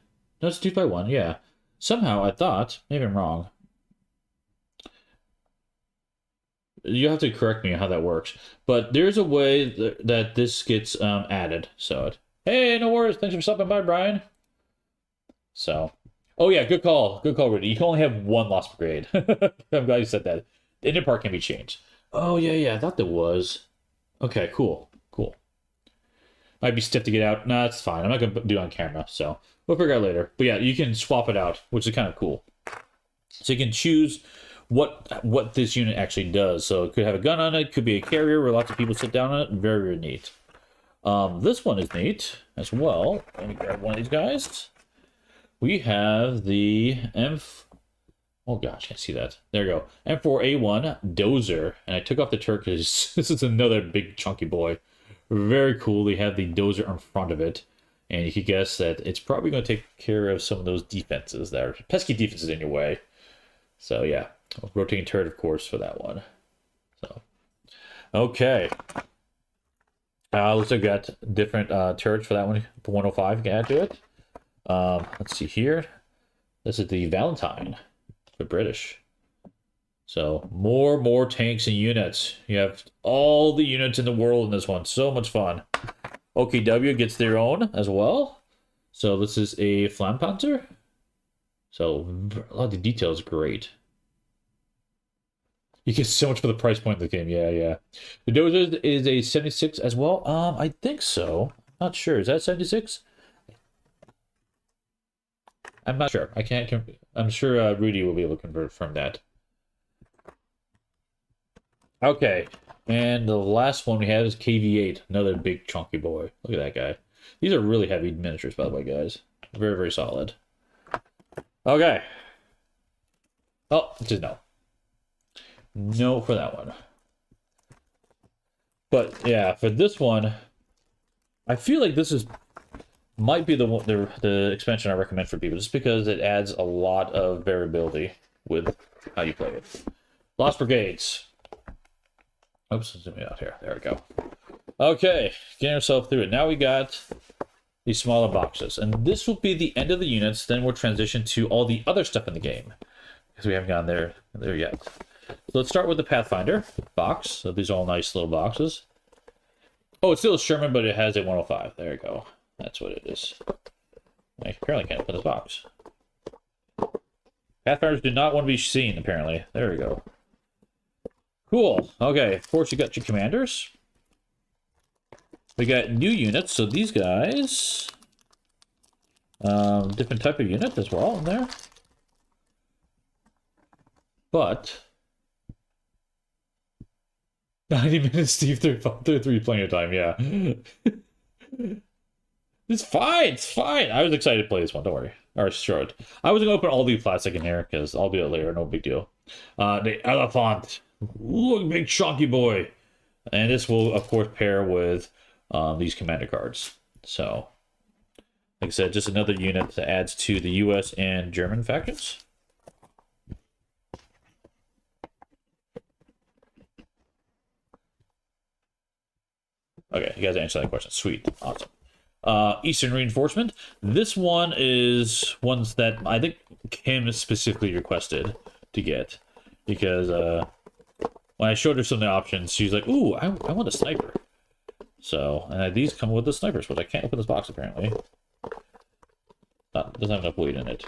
[SPEAKER 2] No, it's 2x1, yeah. Somehow I thought, maybe I'm wrong. You have to correct me on how that works. But there's a way that this gets added. So, hey, no worries. Thanks for stopping by, Brian. So, oh yeah, good call. Good call, Rudy. You can only have one Lost Brigade. I'm glad you said that. The inner part can be changed. Oh, yeah, I thought there was. Okay, cool. Cool. Might be stiff to get out. Nah, it's fine. I'm not going to do it on camera, so we'll figure it out later. But yeah, you can swap it out, which is kind of cool. So you can choose what this unit actually does. So it could have a gun on it, could be a carrier where lots of people sit down on it. Very, very neat. This one is neat as well. Let me grab one of these guys. We have the oh gosh, can't see that. There you go. M4A1 Dozer. And I took off the turret because this is another big chunky boy. Very cool. They have the Dozer in front of it. And you can guess that it's probably going to take care of some of those defenses that are pesky defenses in your way. So yeah, rotating turret, of course, for that one. So, okay. Looks like we got different turrets for that one. For 105, you can add to it. Let's see here. This is the Valentine for British. So more tanks and units. You have all the units in the world in this one. So much fun. OKW gets their own as well. So this is a Flampanzer. So a lot of the details great. You get so much for the price point of the game. Yeah. The Dozer is a 76 as well. I think so. Not sure. Is that 76? I'm not sure. I can't. I'm sure Rudy will be able to convert from that. Okay, and the last one we have is KV8, another big chunky boy. Look at that guy. These are really heavy miniatures, by the way, guys. Very, very solid. Okay. Oh, it is no. No for that one. But yeah, for this one, I feel like this might be the expansion I recommend for people, just because it adds a lot of variability with how you play it. Lost Brigades. Oops, zoom me out here. There we go. Okay, getting ourselves through it. Now we got these smaller boxes, and this will be the end of the units. Then we'll transition to all the other stuff in the game, because we haven't gone there yet. So let's start with the Pathfinder box. So these are all nice little boxes. Oh, it's still a Sherman, but it has a 105. There you go. That's what it is. I apparently can't open this box. Pathfinders do not want to be seen, apparently. There we go. Cool. Okay, of course you got your commanders. We got new units, so these guys... different type of unit as well in there. But... 90 minutes, Steve, 33 plenty of time, yeah. It's fine. I was excited to play this one, don't worry. Or short. I was going to open all the plastic in here, because I'll do it later, no big deal. The Elephant. Look, big chunky boy. And this will, of course, pair with these commander cards. So, like I said, just another unit that adds to the US and German factions. Okay, you guys answered that question. Sweet. Awesome. Eastern Reinforcement. This one is ones that I think Kim specifically requested to get. Because when I showed her some of the options, she's like, ooh, I want a sniper. So, and these come with the snipers, which I can't open this box apparently. Doesn't have enough weight in it.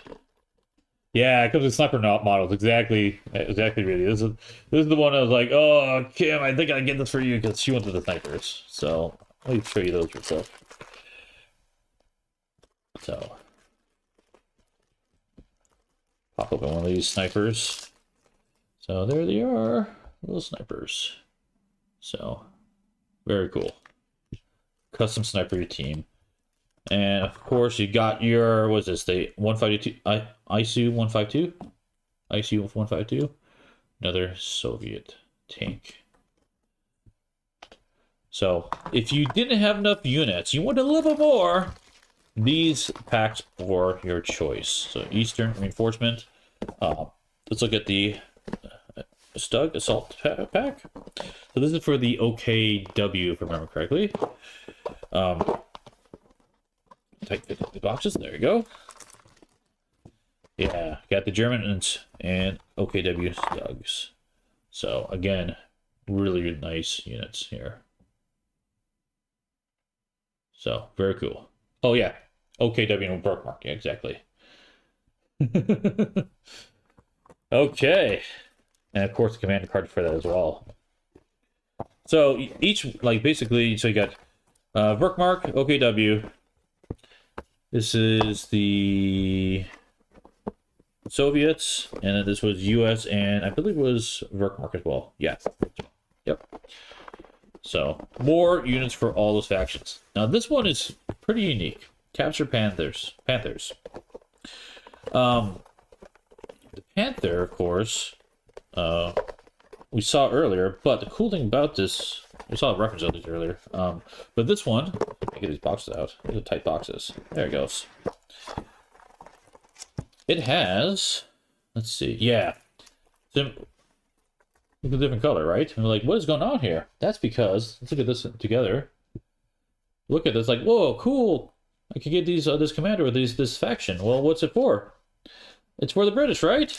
[SPEAKER 2] Yeah, it comes with sniper models. Exactly, really. This is the one I was like, oh, Kim, I think I get this for you because she wanted the snipers. So let me show you those yourself. So pop open one of these snipers. So there they are, little snipers. So very cool. Custom sniper your team. And of course, you got your, what's this? The 152, ISU 152? ISU 152? Another Soviet tank. So, if you didn't have enough units, you want a little more, these packs for your choice. So, Eastern Reinforcement. Let's look at the Stug Assault pack. So, this is for the OKW, if I remember correctly. Take the boxes. There you go. Yeah, got the German and OKW Stugs. So again, really nice units here. So very cool. Oh yeah, OKW and birthmark. Yeah, exactly. Okay, and of course the commander card for that as well. So each, like, basically, so you got Verkmark, OKW. This is the Soviets, and then this was US, and I believe it was Verkmark as well. Yeah. Yep. So more units for all those factions. Now this one is pretty unique. Capture Panthers. The Panther, of course, we saw earlier, but the cool thing about this, we saw a reference of these earlier, but this one, let me get these boxes out. These are tight boxes. There it goes. It has, let's see, yeah. It's a different color, right? And we're like, what is going on here? That's because, let's look at this together. Look at this, like, whoa, cool. I can get these this commander with this faction. Well, what's it for? It's for the British, right?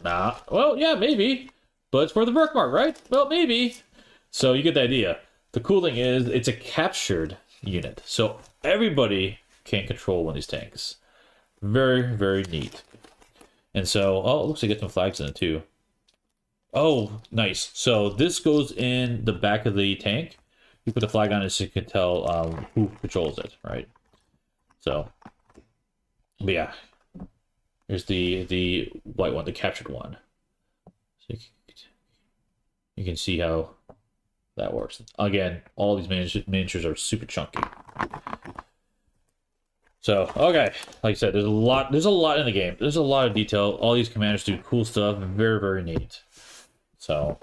[SPEAKER 2] Nah. Well, yeah, maybe. But it's for the Verkmark, right? Well, maybe. So you get the idea. The cool thing is it's a captured unit. So everybody can control one of these tanks. Very, very neat. And so, oh, it looks like it gets some flags in it too. Oh, nice. So this goes in the back of the tank. You put the flag on it so you can tell who controls it, right? So, but yeah. Here's the white one, the captured one. So you can see how that works. Again, all these miniatures are super chunky. So, okay, like I said, there's a lot in the game. There's a lot of detail. All these commanders do cool stuff. Very, very neat. So,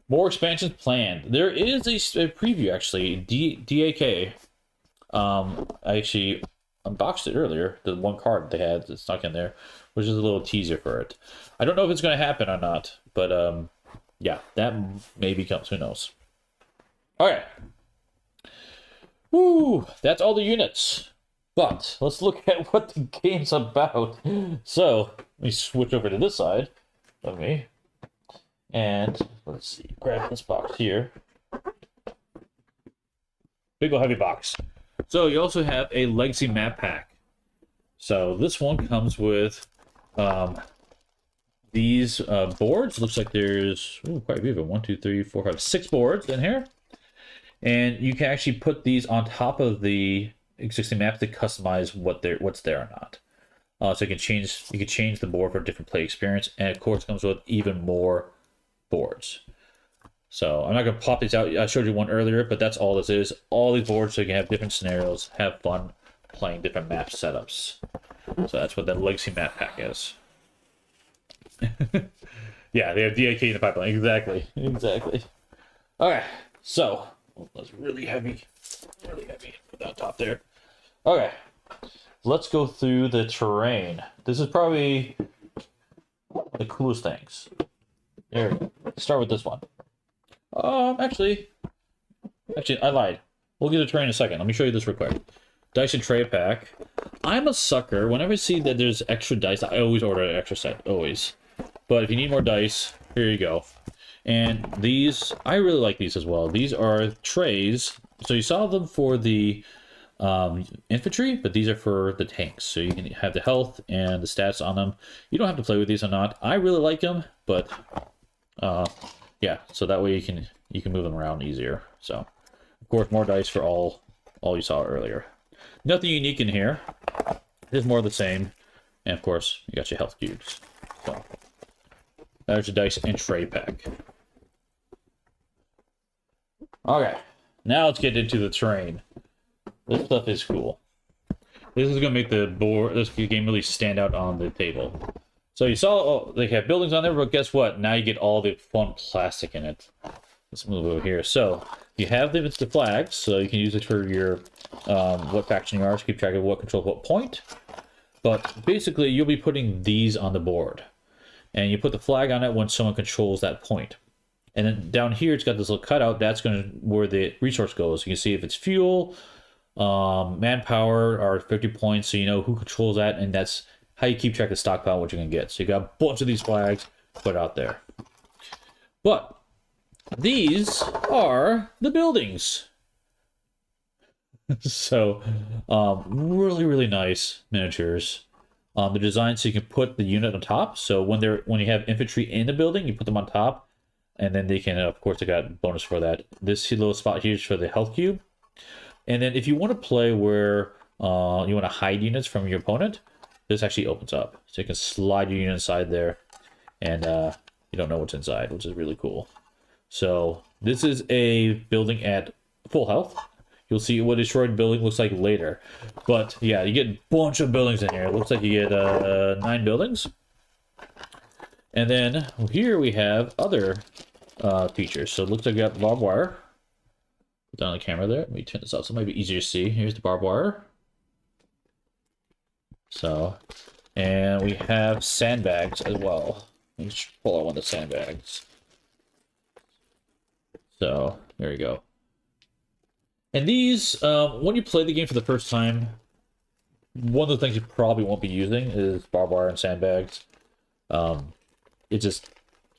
[SPEAKER 2] more expansions planned. There is a preview, actually. DAK. I actually unboxed it earlier. The one card they had that's stuck in there, which is a little teaser for it. I don't know if it's going to happen or not, but yeah, that maybe comes. Who knows? All right. Woo! That's all the units. But let's look at what the game's about. So let me switch over to this side of me, and let's see. Grab this box here. Big ol' heavy box. So you also have a Legacy map pack. So this one comes with these boards. Looks like there's quite a few of them. 1, 2, 3, 4, 5, 6 boards in here. And you can actually put these on top of the existing map to customize what's there or not. So you can change the board for a different play experience, and of course it comes with even more boards. So I'm not gonna pop these out. I showed you one earlier, but that's all this is. All these boards so you can have different scenarios, have fun playing different map setups. So that's what that Legacy map pack is. Yeah, they have DAK in the pipeline. Exactly. Okay, so that's really heavy. Put that on top there. Okay, let's go through the terrain. This is probably the coolest things. There we go. Let's start with this one. Actually, I lied. We'll get the terrain in a second. Let me show you this real quick. Dice and tray pack. I'm a sucker. Whenever I see that there's extra dice, I always order an extra set. Always. But if you need more dice, here you go. And these, I really like these as well. These are trays. So you saw them for the infantry, but these are for the tanks. So you can have the health and the stats on them. You don't have to play with these or not. I really like them, but yeah. So that way you can move them around easier. So of course more dice for all you saw earlier. Nothing unique in here. There's more of the same, and of course you got your health cubes. So there's your dice and tray pack. Okay, now let's get into the terrain. This stuff is cool. This is gonna make this game really stand out on the table. So you saw they have buildings on there, but guess what? Now you get all the fun plastic in it. Let's move over here. So you have the flags, so you can use it for your what faction you are to keep track of what controls what point. But basically, you'll be putting these on the board, and you put the flag on it when someone controls that point. And then down here, it's got this little cutout. That's where the resource goes. You can see if it's fuel, manpower are 50 points, so you know who controls that, and that's how you keep track of stockpile, what you're gonna get. So you got a bunch of these flags put out there. But these are the buildings. So really, really nice miniatures. They're designed so you can put the unit on top. So when you have infantry in the building, you put them on top. And then they can, of course, they got bonus for that. This little spot here is for the health cube. And then if you want to play where you want to hide units from your opponent, this actually opens up. So you can slide your unit inside there, and you don't know what's inside, which is really cool. So this is a building at full health. You'll see what a destroyed building looks like later. But yeah, you get a bunch of buildings in here. It looks like you get 9 buildings. And then here we have other features. So it looks like we got barbed wire. Put down the camera there. Let me turn this up so it might be easier to see. Here's the barbed wire. So, and we have sandbags as well. Let me just pull out one of the sandbags. So, there you go. And these, when you play the game for the first time, one of the things you probably won't be using is barbed wire and sandbags. It just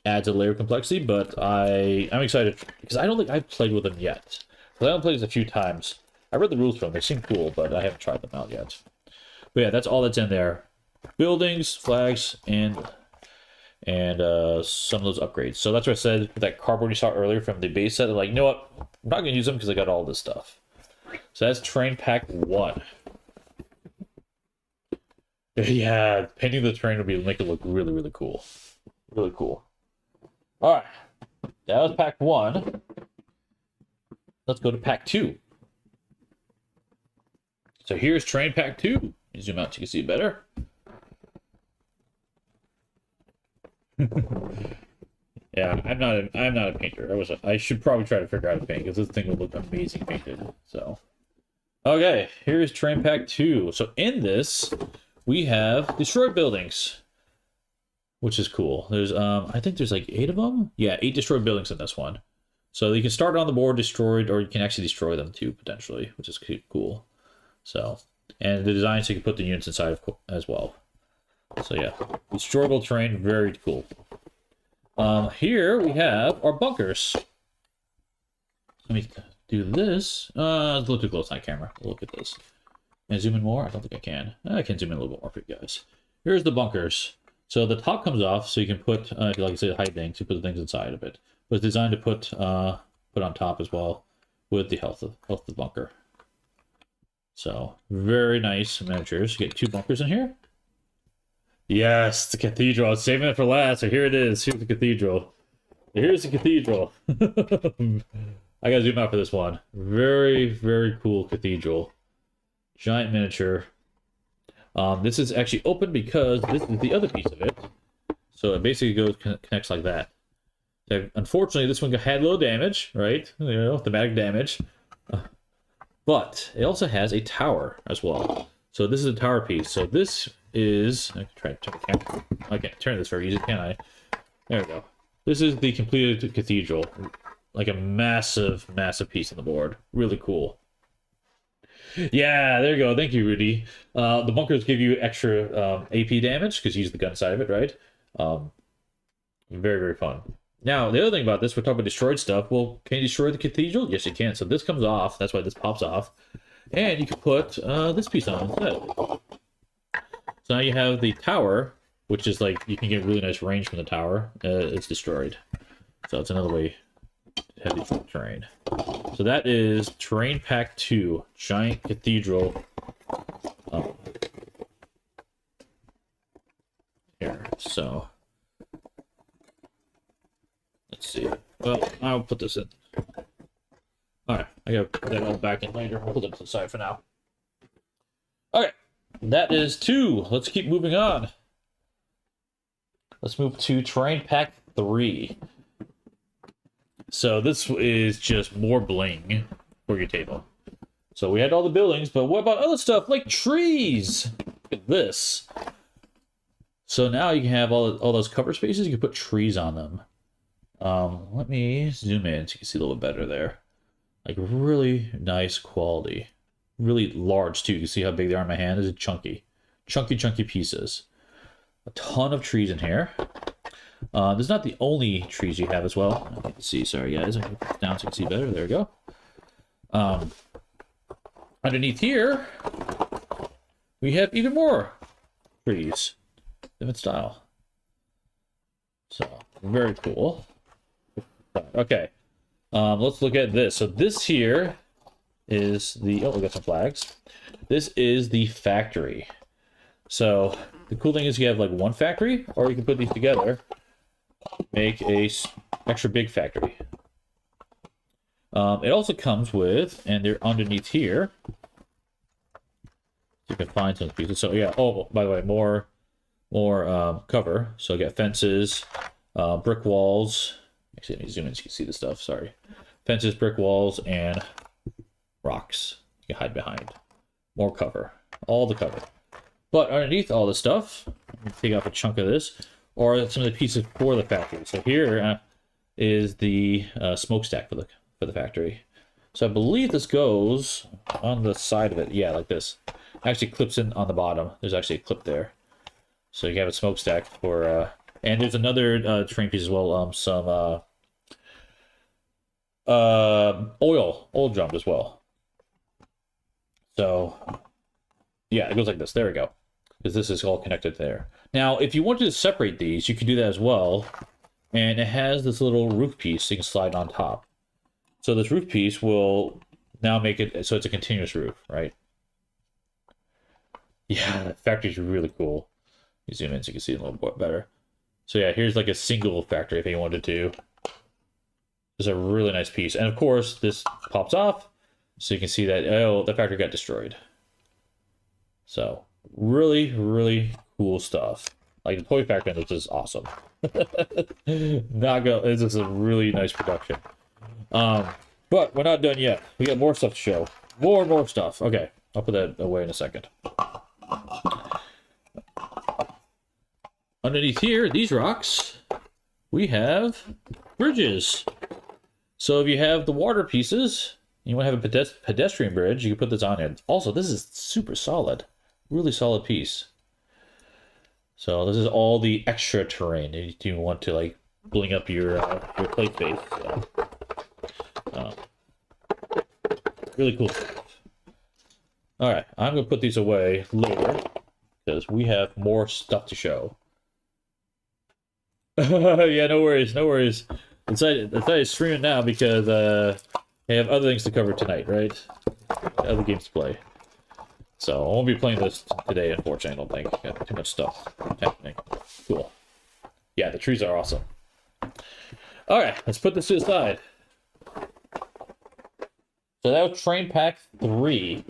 [SPEAKER 2] adds a layer of complexity, but I'm excited because I don't think I've played with them yet. But I haven't played this a few times. I read the rules for them. They seem cool, but I haven't tried them out yet. But yeah, that's all that's in there. Buildings, flags, and some of those upgrades. So that's what I said with that cardboard you saw earlier from the base set. They're like, you know what? I'm not going to use them because I got all this stuff. So that's Train Pack 1. Yeah, painting the train would make it look really, really cool. Really cool. All right. That was Pack 1. Let's go to Pack 2. So here's Train Pack 2. Zoom out so you can see it better. Yeah, I'm not a painter. I should probably try to figure out how to paint because this thing would look amazing painted. So, okay, here's Train Pack 2. So in this, we have destroyed buildings, which is cool. There's I think there's like 8 of them. Yeah, 8 destroyed buildings in this one. So you can start on the board destroyed, or you can actually destroy them too potentially, which is cool. So, and the design so you can put the units inside as well. So yeah, destroyable terrain, very cool. Here we have our bunkers. Let me do this. It's a little too close on camera. Look at this. Can I zoom in more? I don't think I can. I can zoom in a little bit more for you guys. Here's the bunkers. So the top comes off, so you can put, if you like to say hide things, you put the things inside of it. But it's designed to put on top as well with the health of the bunker. So very nice miniatures. You get 2 bunkers in here. Yes, the cathedral. I was saving it for last, so here it is. Here's the cathedral. Here's the cathedral. I gotta zoom out for this one. Very, very cool cathedral. Giant miniature. This is actually open because this is the other piece of it. So it basically connects like that. Unfortunately, this one had a little damage, right? You know, thematic damage. But it also has a tower as well. So this is a tower piece. So this is... I can try to turn the camera. I can't turn this very easy, can I? There we go. This is the completed cathedral. Like a massive, massive piece on the board. Really cool. Yeah, there you go. Thank you, Rudy. The bunkers give you extra AP damage because you use the gun side of it, right? Very, very fun. Now, the other thing about this, we're talking about destroyed stuff. Well, can you destroy the cathedral? Yes, you can. So this comes off. That's why this pops off. And you can put this piece on instead. So now you have the tower, which is like, you can get really nice range from the tower. It's destroyed. So it's another way to have the terrain. So that is Terrain Pack 2, Giant Cathedral. Here, so... Let's see. Well, I'll put this in. Alright, I gotta put that all back in later. I'll put it to the side for now. Okay, that is 2. Let's keep moving on. Let's move to Terrain Pack 3. So this is just more bling for your table. So we had all the buildings, but what about other stuff like trees? Look at this. So now you can have all those cover spaces. You can put trees on them. Let me zoom in so you can see a little bit better there. Like really nice quality. Really large too. You can see how big they are in my hand. This is chunky. Chunky pieces. A ton of trees in here. This is not the only trees you have as well. I can see, sorry guys. I can put it down so you can see better. There we go. Underneath here, we have even more trees. Different style. So, very cool. Okay. Let's look at this. So this here is the... Oh, we got some flags. This is the factory. So the cool thing is you have like one factory, or you can put these together, make a extra big factory. It also comes with, and they're underneath here. You can find some pieces. So yeah. Oh, by the way, more cover. So you got fences, brick walls. Actually, let me zoom in so you can see the stuff. Sorry, fences, brick walls, and rocks. You can hide behind. More cover. All the cover. But underneath all the stuff, take off a chunk of this, or some of the pieces for the factory. So here is the smokestack for the factory. So I believe this goes on the side of it. Yeah, like this. Actually clips in on the bottom. There's actually a clip there. So you have a smokestack for... and there's another train piece as well. Some oil drums as well. So yeah, it goes like this. There we go. Because this is all connected there. Now, if you wanted to separate these, you could do that as well. And it has this little roof piece you can slide on top. So this roof piece will now make it so it's a continuous roof, right? Yeah, the factory's really cool. You zoom in so you can see it a little bit better. So yeah, here's like a single factory if you wanted to. It's a really nice piece. And of course, this pops off. So you can see that, oh, the factory got destroyed. So really, really cool stuff. Like the toy factory, this is awesome. This is a really nice production. But we're not done yet. We got more stuff to show. More stuff. Okay, I'll put that away in a second. Underneath here, these rocks, we have bridges. So if you have the water pieces, you want to have a pedestrian bridge, you can put this on it. Also, this is super solid. Really solid piece. So this is all the extra terrain if you want to like bling up your play space. So, really cool stuff. All right, I'm gonna put these away later because we have more stuff to show. Yeah, no worries, no worries. I decided to stream it now because I have other things to cover tonight, right? Other games to play. So I won't be playing this today, unfortunately. I don't think. Got too much stuff happening. Cool. Yeah, the trees are awesome. All right, let's put this to the side. So that was Train Pack 3.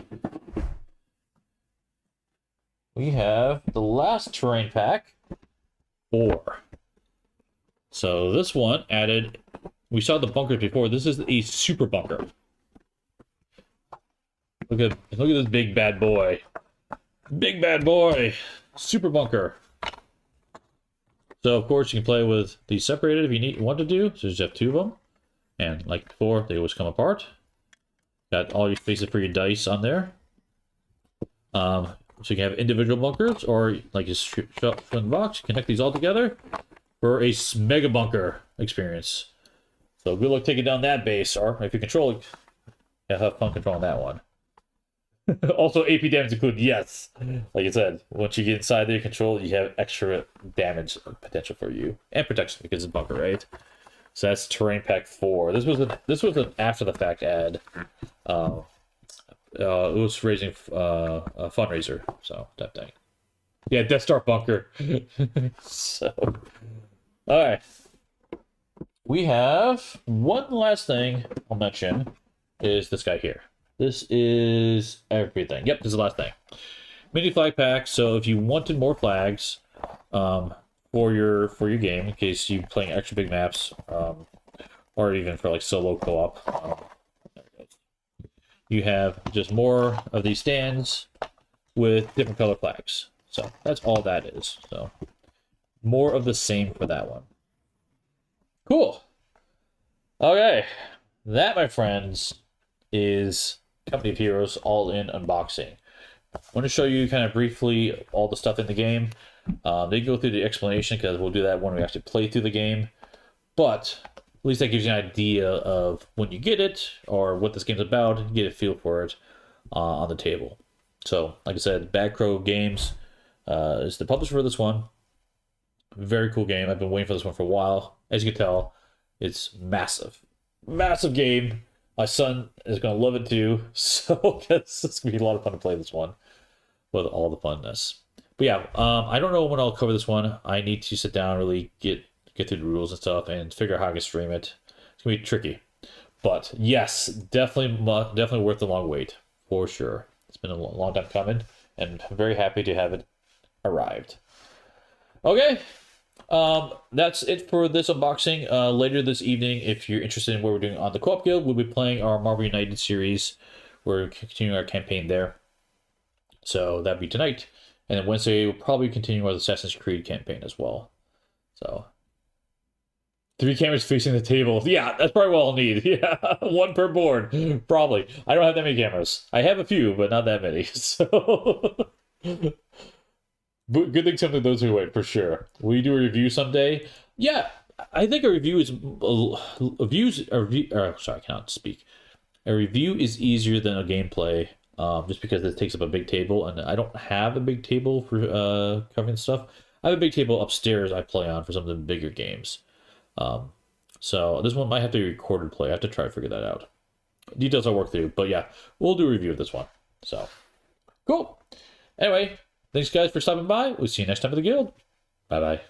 [SPEAKER 2] We have the last Terrain Pack 4. So this one added, we saw the bunkers before. This is a super bunker. Look at this big bad boy. Big bad boy. Super bunker. So of course you can play with these separated if you want to do. So just have 2 of them. And like before, they always come apart. Got all your spaces for your dice on there. So you can have individual bunkers, or like just show up from the box, connect these all together for a mega bunker experience. So good luck taking down that base, or if you control it, have fun controlling that one. Also, AP damage included, yes. Like I said, once you get inside there, control, you have extra damage potential for you and protection because it's a bunker, right? So that's Terrain Pack 4. This was an after the fact ad. It was raising a fundraiser, so that thing. Yeah, Death Star bunker. So, all right. We have one last thing I'll mention is this guy here. This is everything. Yep, this is the last thing. Mini flag pack. So if you wanted more flags for your game, in case you're playing extra big maps, or even for like solo co-op, you have just more of these stands with different color flags. So that's all that is. So more of the same for that one. Cool. Okay, that, my friends, is Company of Heroes All-In Unboxing. I want to show you kind of briefly all the stuff in the game. They go through the explanation because we'll do that when we actually play through the game. But at least that gives you an idea of when you get it or what this game's about, and get a feel for it on the table. So, like I said, Bad Crow Games is the publisher for this one. Very cool game. I've been waiting for this one for a while. As you can tell, It's massive. Massive game. My son is going to love it too. So it's going to be a lot of fun to play this one with all the funness. But yeah, I don't know when I'll cover this one. I need to sit down, really get through the rules and stuff and figure out how I can stream it. It's going to be tricky. But yes, definitely worth the long wait, for sure. It's been a long time coming, and I'm very happy to have it arrived. Okay, that's it for this unboxing. Later this evening, if you're interested in what we're doing on the Co-op Guild, we'll be playing our Marvel United series. We're continuing our campaign there. So that'd be tonight. And then Wednesday, we'll probably continue our Assassin's Creed campaign as well. So 3 cameras facing the table. Yeah, that's probably what I'll need. Yeah, 1 per board. Probably. I don't have that many cameras. I have a few, but not that many. So but good thing some of those are wait for sure. Will you do a review someday? Yeah, I think a review is sorry, I cannot speak. A review is easier than a gameplay, just because it takes up a big table, and I don't have a big table for covering stuff. I have a big table upstairs I play on for some of the bigger games. So this one might have to be recorded play. I have to try to figure that out. Details I'll work through, but yeah, we'll do a review of this one. So cool. Anyway, thanks guys for stopping by. We'll see you next time at the guild. Bye bye.